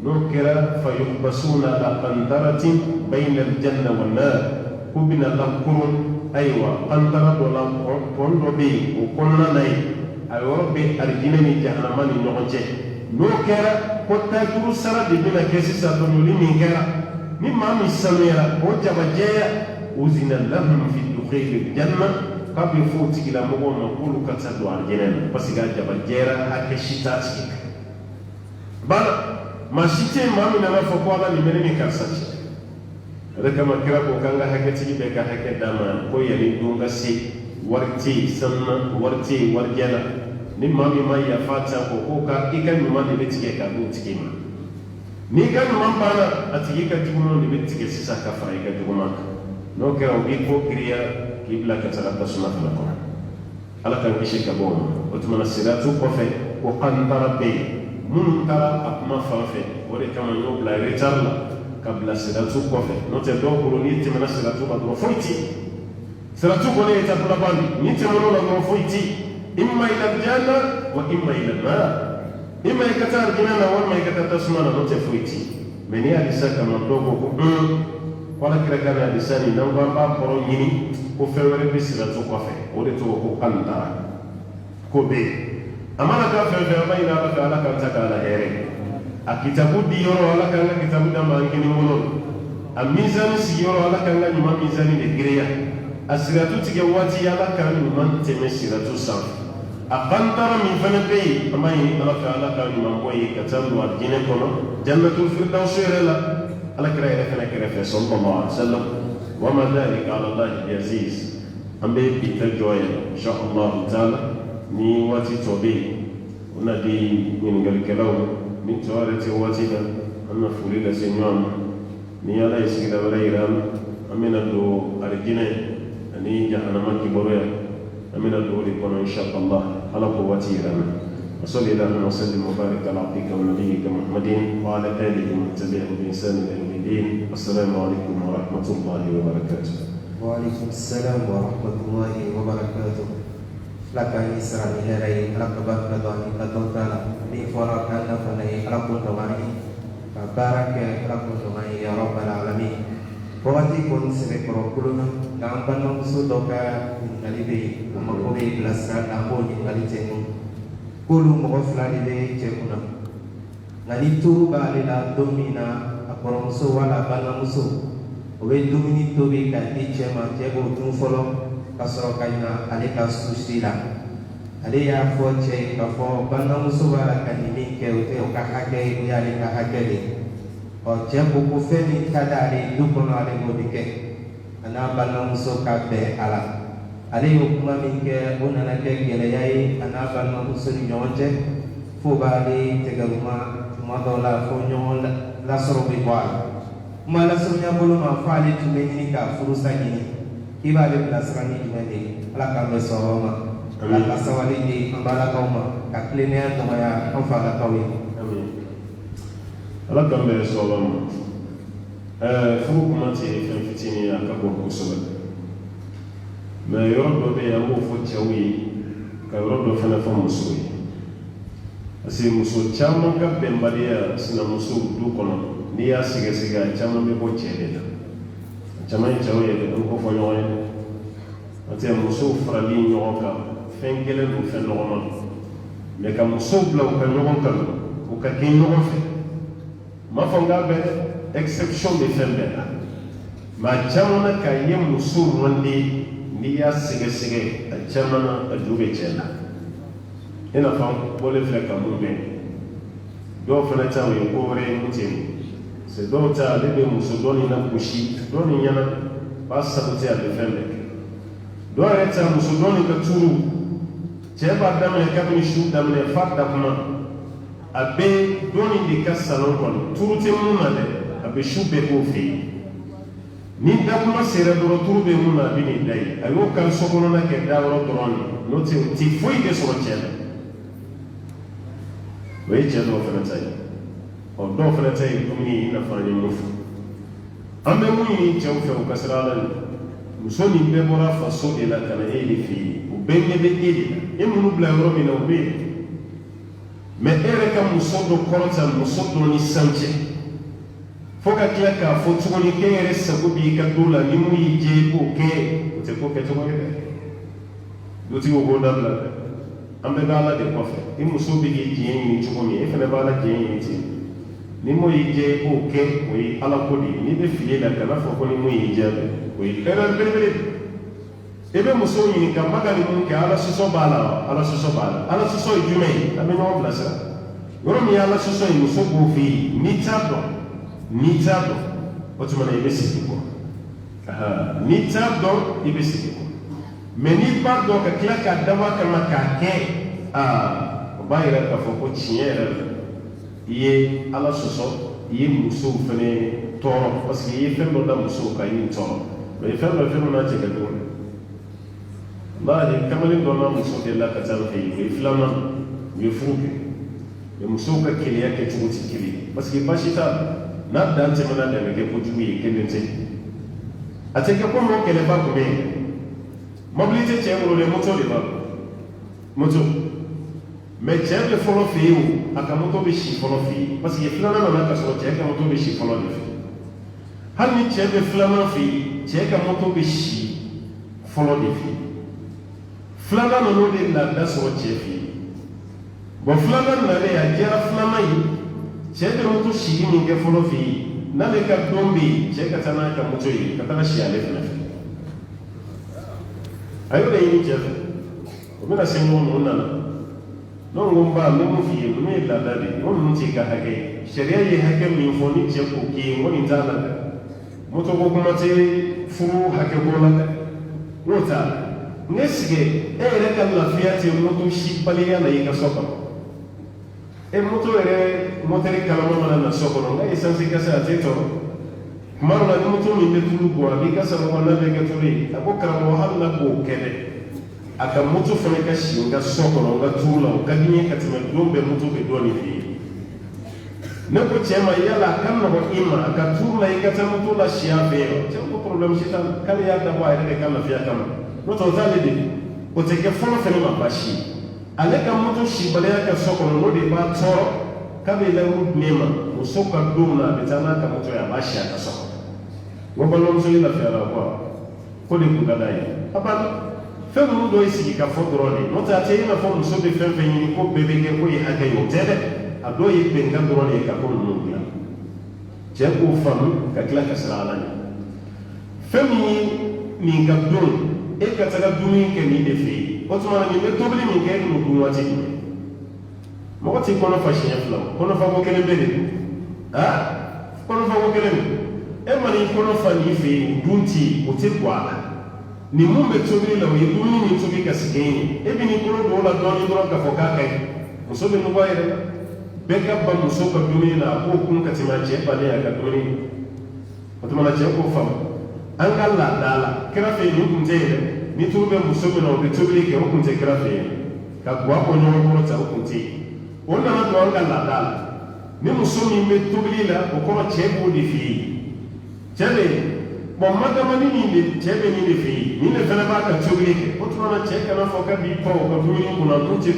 no kera fa yuhbasuna la qantaratin bayna al-janna wan nar ko bin Allah kurun aywa qantara do la ko do be o konna nay ayoro be arjina ni jahannama ni ñoxonce no kera ko tajuru sara de bina kesi sa to ni min kera ni ma mi samira o jaba jeya uzina lahum fi dukhil janna kabe fo tigila mogo ma kulu kata do arjena parce que jaba jera ake shita tigi bana ma shite ma mina na fo ko ala ni meneni karsachi reka ma kira ko kanga hake tigi be ka hake dama ko yari dunga si warti sanna warti warjela ni mami ma ya fata ko ka ikan mi ma de tige ka do tigi ma ni kan man bana atigi ka tigumo ni tige sisa ka fara ka tigumo no kera ubi ko kriya kibla ka tarata sunna fala ko ala kan kishi ka bon otuma siratu ko fe ko qandara be mun tara akuma fa fe wore kama no bla retarla kabla siratu ko fe no te do ko ni timana siratu ba do foiti siratu ko ne ta kula bandi ni timano na do foiti imma ila janna wa imma ila nar imma ikatar jinana wa imma ikatar sunna no te foiti meni alisa kama dogo ko wala kira kana lisani nan ba poro nyini ko fewere be siratu ko fe o de to ko kanta ko be amana ka fe fe mai na ba ala kan takala here akitabu di yoro ala kan kitabu da mangini mono amizani si yoro ala kan ni ma mizani de greya asiratu tige wati ala kan ni man teme siratu sa akantara min fana be mai ala kan ni man boye katabu adine kono jannatul firdaus yerela على كراية كنا صلى الله عليه وسلم وما ذلك على الله بعزيز أم بيتجوي إن شاء الله تعالى ني واتي توبي ونادي من قال كلام من توارتي واتينا أن فولي لسنيوم ني على يسكت ولا يرام أمين الدو أرجينا أني جهنم كبرويا أمين الدو لكم إن شاء الله على قوتي يرام وصلى الله وسلم وبارك على عبدك ونبيك محمد وعلى آله ومن تبعهم بإحسان إلى يوم الدين والسلام عليكم ورحمة الله وبركاته. وعليكم السلام ورحمة الله وبركاته. لك إسرائيل هري لك بركة دوني كتوتنا بفرق أن فني لكم دمائي بارك لكم دمائي يا رب العالمين. Wati kun sebe korokuluna ngambana musudoka ngalibe amakobe blasra nabo ngalitengu kulu moflani be cekuna ngani turu bale la domina akoromuso wala bana muso obe domini tobe ka dichema jego tun folo kasoro kaina ale ka susila ale ya fo che ka fo bana muso wala kanini ke o ka hake ya le ka hake o jembo ko feni kadari dukono ale modike ana bana muso ka be ala ale yo kuma min kɛ o nana kɛ gɛlɛya ye a n'a balimamuso ni ɲɔgɔn cɛ fo b'ale tɛgɛruma tuma dɔw la fo ɲɔgɔn lasɔrɔ bɛ bɔ a la kuma lasɔrɔya bolo ma fo ale tun bɛ ɲini ka furusa ɲini k'i b'ale bilasira ni jumɛn de ye ala k'an bɛ sɔn o ma ala ka sabali di an balakaw ma ka tilennenya nɔgɔya an falakaw ye. ala k'an bɛ sɔn o ma furu kuma tɛ fɛn fitinin ye a ka bɔ kosɛbɛ. mais yɔrɔ dɔ bɛ yen an b'o fɔ cɛw ye ka yɔrɔ dɔ fana fɔ musow ye parce que muso caman ka bɛnbaliya sinamuso du kɔnɔ n'i y'a sɛgɛsɛgɛ a caman bɛ bɔ cɛ de la a caman ye cɛw ye an k'o fɔ ɲɔgɔn ye parce que musow farali ɲɔgɔn kan fɛn kelen don fɛn nɔgɔman don mais ka musow bila u ka ɲɔgɔn kanu u ka kɛ ɲɔgɔn fɛ m'a fɔ n k'a bɛ exception bɛ fɛn bɛɛ la mais a caman na ka ye muso mandi n'i y'a sɛgɛsɛgɛ a caman na a ju bɛ cɛ la i n'a fɔ an bɔlen filɛ ka mun bɛn dɔw fana ta o ye ko wɛrɛ ye mun tɛ c'est dɔw ta ale bɛ muso dɔ nin na gosi dɔ nin ɲɛna b'a sabote a bɛ fɛn bɛɛ kɛ dɔw yɛrɛ ta muso dɔ nin ka turu cɛ b'a daminɛ kabini su daminɛ f'a dakuma a bɛ dɔ nin de ka salon kɔnɔ turu tɛ mun na dɛ a bɛ su bɛɛ k'o fɛ yen. ni dakuma sera dɔrɔn turu bɛ mun na a bɛ nin da ye a y'o ka so kɔnɔna kɛ da yɔrɔ dɔrɔn de n'o tɛ o tɛ foyi de sɔrɔ cɛ la o ye cɛ dɔw fana ta ye ɔ dɔw fana ta ye dumuni i n'a fɔ an ye mun fɔ an bɛ mun ɲini cɛw fɛ u ka sira la nin muso nin bɛɛ bɔra faso de la ka na e de fɛ yen o bɛɛ ɲɛ bɛ e de la e minnu bila yɔrɔ min na o bɛ yen mɛ e yɛrɛ ka muso dɔ kɔrɔta muso dɔ ni san cɛ fo ka tila k'a fɔ tuguni k'e yɛrɛ sago b'i ka du la ni mun y'i diya i k'o kɛ o tɛ ko kɛcogo ye dɛ dutigi k'o dabila dɛ an bɛɛ bɛ ala de kɔfɛ i muso bɛ k'i diɲɛ ɲini cogo min e fana bɛ ala diɲɛ ɲini ten ni mun y'i diya i k'o kɛ o ye ala ko de ye n'i bɛ fili la kana fɔ ko ni mun y'i diya dɛ o ye hɛrɛ belebele ebe muso ɲini ka magali mun kɛ ala sɔsɔ b'a la ala sɔsɔ b'a la ala sɔsɔ ye jumɛn ye a bɛ ɲɔgɔn bilasira yɔrɔ min ye ala sɔsɔ ye muso b'o fɛ yen n'i t'a dɔn o tuma na i bɛ segin kɔ n'i t'a dɔn i bɛ segin kɔ mɛ n'i b'a dɔn ka tila k'a dabɔ a kama k'a kɛ o b'a yira k'a fɔ ko tiɲɛ yɛrɛ la i ye ala sɔsɔ i ye musow fɛnɛ tɔɔrɔ parce que i ye fɛn dɔ da musow kan i y'u tɔɔrɔ mɛ fɛn dɔ n'a cɛ ka dɔgɔ Baadi kamalen dɔ n'a muso de la ka taa fɛ yen o ye filanan u ye furu kɛ mɛ musow ka keleya kɛcogo tɛ kelen ye parce que baasi t'a la n'a dan tɛmɛna de bɛ kɛ kojugu ye kelen tɛ a tɛ kɛ komi o kɛlɛba tun bɛ yen mobili tɛ cɛ bolo dɛ moto de b'a bolo moto mɛ cɛ bɛ fɔlɔ fɛ yen o a ka moto bɛ si fɔlɔ fɛ yen parce que filanan nana ka sɔrɔ cɛ ka moto bɛ si fɔlɔ de fɛ hali ni cɛ bɛ filanan fɛ yen cɛ ka moto bɛ si fɔlɔ de fɛ yen filanan ninnu de laada sɔrɔ cɛ fɛ yen bon filanan nalen a diyara filanan ye cɛ bɛ moto sigi min kɛ fɔlɔ fɛ yen n'ale ka don bɛ yen cɛ ka taa n'a ka moto ye ka taga si ale fana fɛ a y'o de ɲini cɛ fɛ o bɛna se ɲɔgɔn ma o nana ne ko n ba n bɛ mun f'i ye ninnu ye laada de ye n ko ninnu t'i ka hakɛ ye sariya ye hakɛ min fɔ ni cɛ k'o k'i ye n ko nin t'a la dɛ moto ko kuma tɛ furu hakɛ bɔ la dɛ n'o t'a la ne sigi e yɛrɛ ka lafiya tɛ moto si baliya la i ka so kɔnɔ moto yɛrɛ motɛri kalama mana na so kɔnɔ nka esansi kasa a tɛ tɔɔrɔ kuma dɔ la ni moto min bɛ tulu bɔ a b'i ka sanubɔla bɛ kɛ tulu ye a ko karamɔgɔ hali na k'o kɛ dɛ a ka moto fana ka si n ka so kɔnɔ n ka tulu la o ka di n ye ka tɛmɛ don bɛɛ moto bɛ dɔɔnin fɛ yen ne ko cɛ ma yala a ka nɔgɔn i ma a ka tulu la i ka taa moto la si a fɛ yen cɛ ko problème si t'a la k'ale y'a dabɔ a yɛrɛ de ka lafiya kama n'o tɛ o t'ale de o tɛ kɛ fɔlɔ fɛnɛ ma baasi ye ale ka moto sibaliya kɛ so kɔnɔ n'o de b'a tɔɔrɔ k'a bɛ layiru di ne ma muso ka don na a bɛ taa n'a ka moto ye a b'a si a ka so kɔnɔ n ko balimamuso ye lafiyara ko de kun ka d'a ye a banna fɛn ninnu dɔ ye sigi ka fɔ dɔrɔn de n'o tɛ a tɛ i n'a fɔ muso bɛ fɛn fɛn ɲini ko bɛɛ bɛ kɛ ko ye hakɛ ye o tɛ dɛ a dɔw ye bɛnkan dɔrɔn de ye ka ko ninnu dilan cɛ k'o faamu ka tila ka siran ala ɲɛ fɛn min ye nin ka don e ka taga dumuni kɛ nin de fɛ yen o tuma na nin bɛ tobili min kɛ e n'o dun waati jumɛn mɔgɔ t'i kɔnɔ fa siɲɛ fila o kɔnɔ fa ko kelen bɛ de don kɔnɔ fa ko kelen don e ma n'i kɔnɔ fa nin fɛ yen o dun ti o tɛ bɔ a la nin mun bɛ tobili la o ye dumuni min tobi ka sigi ye e bɛ n'i kɔnɔ don o la dɔɔnin dɔrɔn k'a fɔ k'a ka ɲi muso bɛ nɔgɔ yɛrɛ la bɛɛ ka ban muso ka dumuni na a k'o kun ka tɛmɛ a cɛ bannen a ka dumuni o tuma na cɛ k'o faamu an ka laada la kira fɛ yen nin kun tɛ yen dɛ ni tulu bɛ muso min na o bɛ tobili kɛ o kun tɛ kira fɛ yen ka guwa bɔ ɲɔgɔn kɔrɔ ta o kun tɛ yen o nana don an ka laada la ni muso min bɛ tobili la o kɔrɔ cɛ b'o de fɛ yen cɛ bɛ yen bon madamani min de cɛ bɛ nin de fɛ yen nin de fana b'a ka tobili kɛ o tuma na cɛ kana fɔ k'a b'i pan o ka dumuni kunna n'o tɛ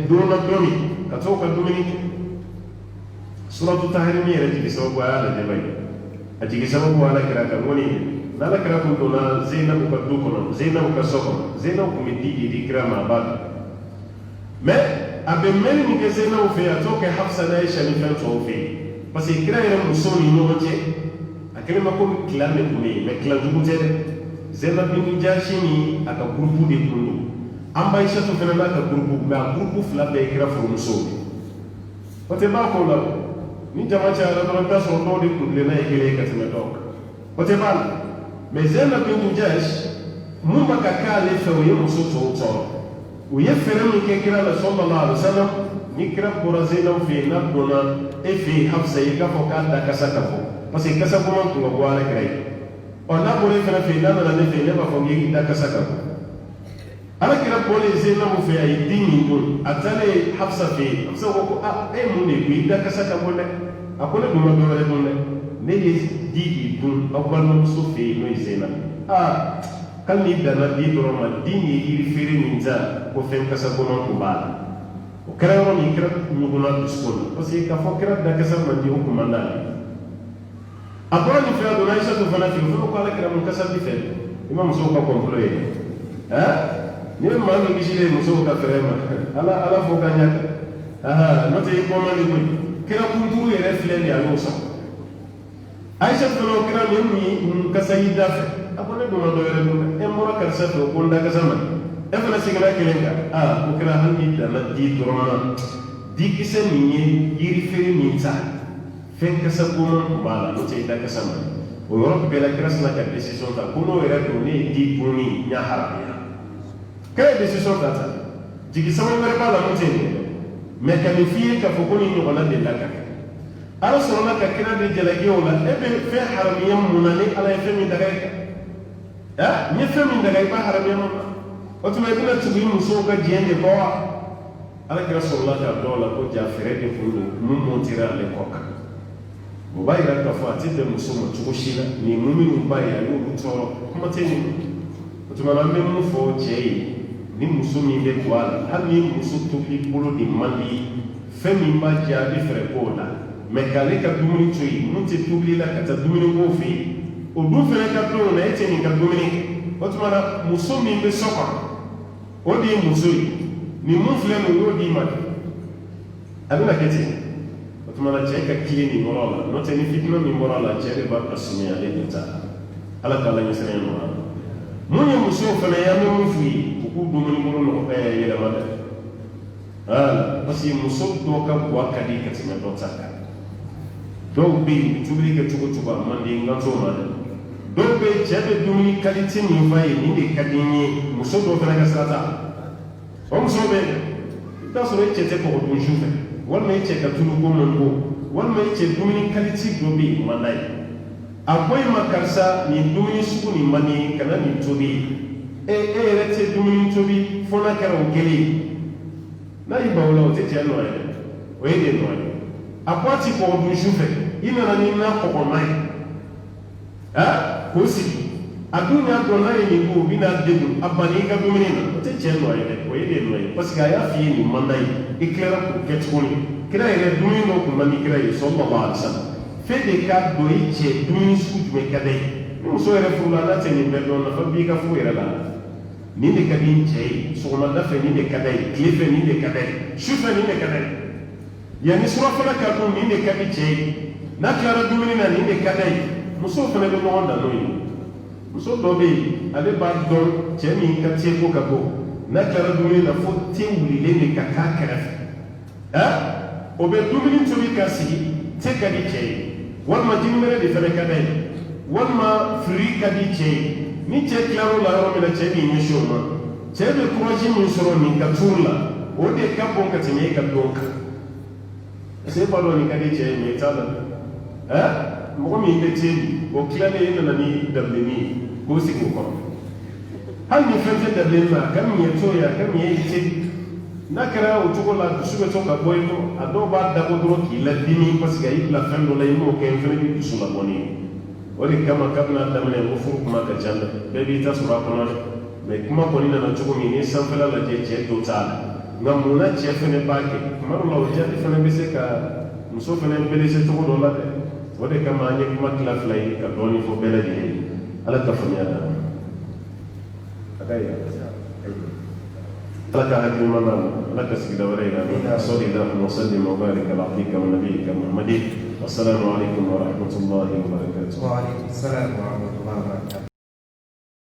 don na don min ka to ka dumuni kɛ suratu tahrim yɛrɛ jigi sababu a y'a lajɛ ba ye a jigi sababu ala kira kan ŋɔni n'ala kira kun donna Zainabu ka du kɔnɔ Zainabu ka so kɔnɔ Zainabu kun bɛ di kira ma a b'a dɔn mais a bɛ mɛnni min kɛ Zainabu fɛ yen a t'o kɛ Hafsa n'a Aisha ni fɛn tɔw fɛ yen parce que kira yɛrɛ musow ni ɲɔgɔn cɛ a kɛlen ma komi kilan de kun bɛ yen mais kilan jugu tɛ dɛ Zainabu bin Jashi ni a ka gurupu de kun don an ba Aishatu fana n'a ka gurupu mais a gurupu fila bɛɛ ye kira furumusow de o tɛ ban ko la ni jama cayara dɔrɔn i bɛ t'a sɔrɔ dɔw de kuntilenna ye kelen ye ka tɛmɛ dɔw kan o tɛ ban mais Zainab bintu Jahsh mun bɛ ka k'ale fɛ o ye muso tɔw tɔɔrɔ u ye fɛɛrɛ min kɛ kira la sallallahu alaihi wa sallam ni kira bɔra Zainab fɛ yen n'a donna e fɛ yen Hafsa ye k'a fɔ k'a da kasa ka bɔ parce que kasa koman tun ka bɔ ala kira ye n'a bɔra e fana fɛ yen n'a nana ne fɛ yen ne b'a fɔ k'i da kasa ka bɔ ala kira bɔlen Zainab fɛ a ye den min dun a taalen Hafsa fɛ yen Hafsa ko e mun de ko i da kasa ka bɔ dɛ a ko ne dun ma dɔ wɛrɛ dun dɛ ne ye di k'i dun aw balimamuso fɛ yen n'o ye Zainab k'ale n'i danna di dɔrɔn ma di ye yiri feere min ta ko fɛn kasa koman tun b'a la o kɛra yɔrɔ min kira ɲɔgɔnna dusukun na parce que k'a fɔ kira da kasa man di o kun man d'ale a bɔra nin fɛ a donna Aisha fana fɛ yen o fana ko ala kira mun kasa bi fɛ i ma musow ka kɔnpolo ye ni bɛ maa min kisilen musow ka fɛrɛ ma ala fo ka ɲa n'o tɛ i bɔ man di koyi kira kunturu yɛrɛ filɛ nin a y'o sɔrɔ Aisha fana kira nin mun kasa y'i da fɛ abone do ma do yere do e mora kar sa do ko nda ka sama e fa na sigala kelenga ko kira hanni da na di dorona di kise ni yiri fere ni ta fen ka sa ko mo bala no te da ka sama o yoro be la kira sa ka decision ta ko no yere do ni di buni nya haramia ka decision ta ta jigi sama mere bala mo te me ka mi fiye ka fo ko ni no na de la ka ala sɔrɔla ka kira de jalaki o la e bɛ fɛn haramiya mun na ni ala ye fɛn min daga i kan n ye fɛn min daga i b'a haramiya mun na o tuma i bɛna tugu i musow ka diɲɛ de kɔ wa ala kira sɔrɔla ka dɔw la ko ja fɛrɛ de kun don mun montera ale kɔ kan o b'a yira k'a fɔ a tɛ bɛn muso ma cogo si la nin mun minnu b'a ye a y'olu tɔɔrɔ kuma tɛ nin o tuma na an bɛ mun fɔ cɛ ye ni muso min bɛ to a la hali ni muso tobili bolo de man di fɛn min b'a jɛ a bɛ fɛrɛ k'o la mɛ k'ale ka dumuni to yen mun tɛ tobili la ka taa dumuni ko fɛ yen o dun fana ka don na e tɛ nin ka dumuni kɛ o tuma na muso min bɛ so kɔnɔ o de ye muso ye nin mun filɛ nin y'o d'i ma a bɛna kɛ ten o tuma na cɛ ka kilen nin yɔrɔ la n'o tɛ ni fitina min bɔra a la cɛ de b'a surunya ale de ta ala k'ala ɲɛsinnen nɔgɔya mun ye musow fana ye an bɛ mun f'u ye u k'u dumuni bolo yɛlɛma dɛ parce que muso dɔw ka buwa ka di ka tɛmɛ dɔ ta kan dɔw bɛ yen tobili kɛ cogo cogo a man di n ka t'o ma dɛ dɔw bɛ yen cɛ bɛ dumuni kalite min f'a ye nin de ka di n ye muso dɔw fana ka sira t'a la o muso bɛ yen i bɛ t'a sɔrɔ e cɛ tɛ kɔgɔ dun su fɛ walima e cɛ ka tulu ko man go walima e cɛ dumuni kalite dɔ bɛ yen man d'a ye a ko e ma karisa nin dumuni sugu nin man di kana nin tobi e yɛrɛ tɛ dumuni tobi fo n'a kɛra o kelen ye n'a y'i ban o la o tɛ cɛ nɔ ye dɛ o ye de nɔ ye a ko a ti kɔgɔ dun su fɛ i nana ni n'a kɔgɔma ye k'o sigi a dun y'a dɔn n'a ye nin ko o bɛ n'a degun a banna i ka dumuni na o tɛ cɛ nɔ ye dɛ o ye de nɔ ye parce que a y'a f'i ye nin man d'a ye i tilara k'o kɛ tuguni kira yɛrɛ dumuni dɔ tun man di kira ye sallallahu alaihi wasallam fɛn de ka don i cɛ dumuni sugu jumɛn ka d'a ye ni muso yɛrɛ furula n'a tɛ nin bɛɛ dɔn nafa b'i ka furu yɛrɛ la nin de ka di n cɛ ye sɔgɔmada fɛ nin de ka d'a ye tile fɛ nin de ka d'a ye su fɛ nin de ka d'a ye yanni surafana ka dun nin de ka di cɛ ye n'a tilara dumuni na nin de ka d'a ye musow fana bɛ ɲɔgɔn dan n'o ye muso dɔ bɛ yen ale b'a dɔn cɛ min ka te ko ka bɔ n'a tilara dumuni na fo te wulilen de ka k'a kɛrɛfɛ o bɛ dumuni tobi ka sigi te ka di cɛ ye walima jini wɛrɛ de fana ka d'a ye walima firi ka di cɛ ye ni cɛ tilar'o la yɔrɔ min na cɛ b'i ɲɛsin o ma cɛ bɛ kuraji min sɔrɔ nin ka tuuru la o de ka bon ka tɛmɛ e ka dɔn kan est-ce que e b'a dɔn nin ka di cɛ ye mais i t'a dɔn mɔgɔ min bɛ te o tilalen e nana ni dabilenni ye k'o sigi o kɔrɔ hali ni fɛn tɛ dabilenni na a ka min ye to ye a ka min ye i te n'a kɛra o cogo la dusu bɛ to ka bɔ i kɔ a dɔw b'a dabɔ dɔrɔn k'i ladimi parce que a y'i bila fɛn dɔ la i m'o kɛ n fana bɛ dusu labɔ nin ye o de kama kabini a daminɛ ko furu kuma ka ca dɛ bɛɛ b'i ta sɔrɔ a kɔnɔ dɛ mais kuma kɔni nana cogo min ni sanfɛla lajɛ cɛ dɔw t'a la nka munna cɛ fana b'a kɛ kuma dɔw la o jaabi fana bɛ se ka muso fana belese cogo dɔ la dɛ o de kama an ye kuma tila fila ye ka dɔɔnin fɔ bɛɛ lajɛlen ye ala ka faamuya d'a ma a ka yira ala ka hakilima d'a ma ala ka sigida wɛrɛ yira an na sɔli lahum wa sallim wa barik ala abdika wa nabiyyika muhammadin wassalamu alaikum wa rahmatullahi wa barakatuh wa alaikum assalam wa rahmatullahi wa barakatuh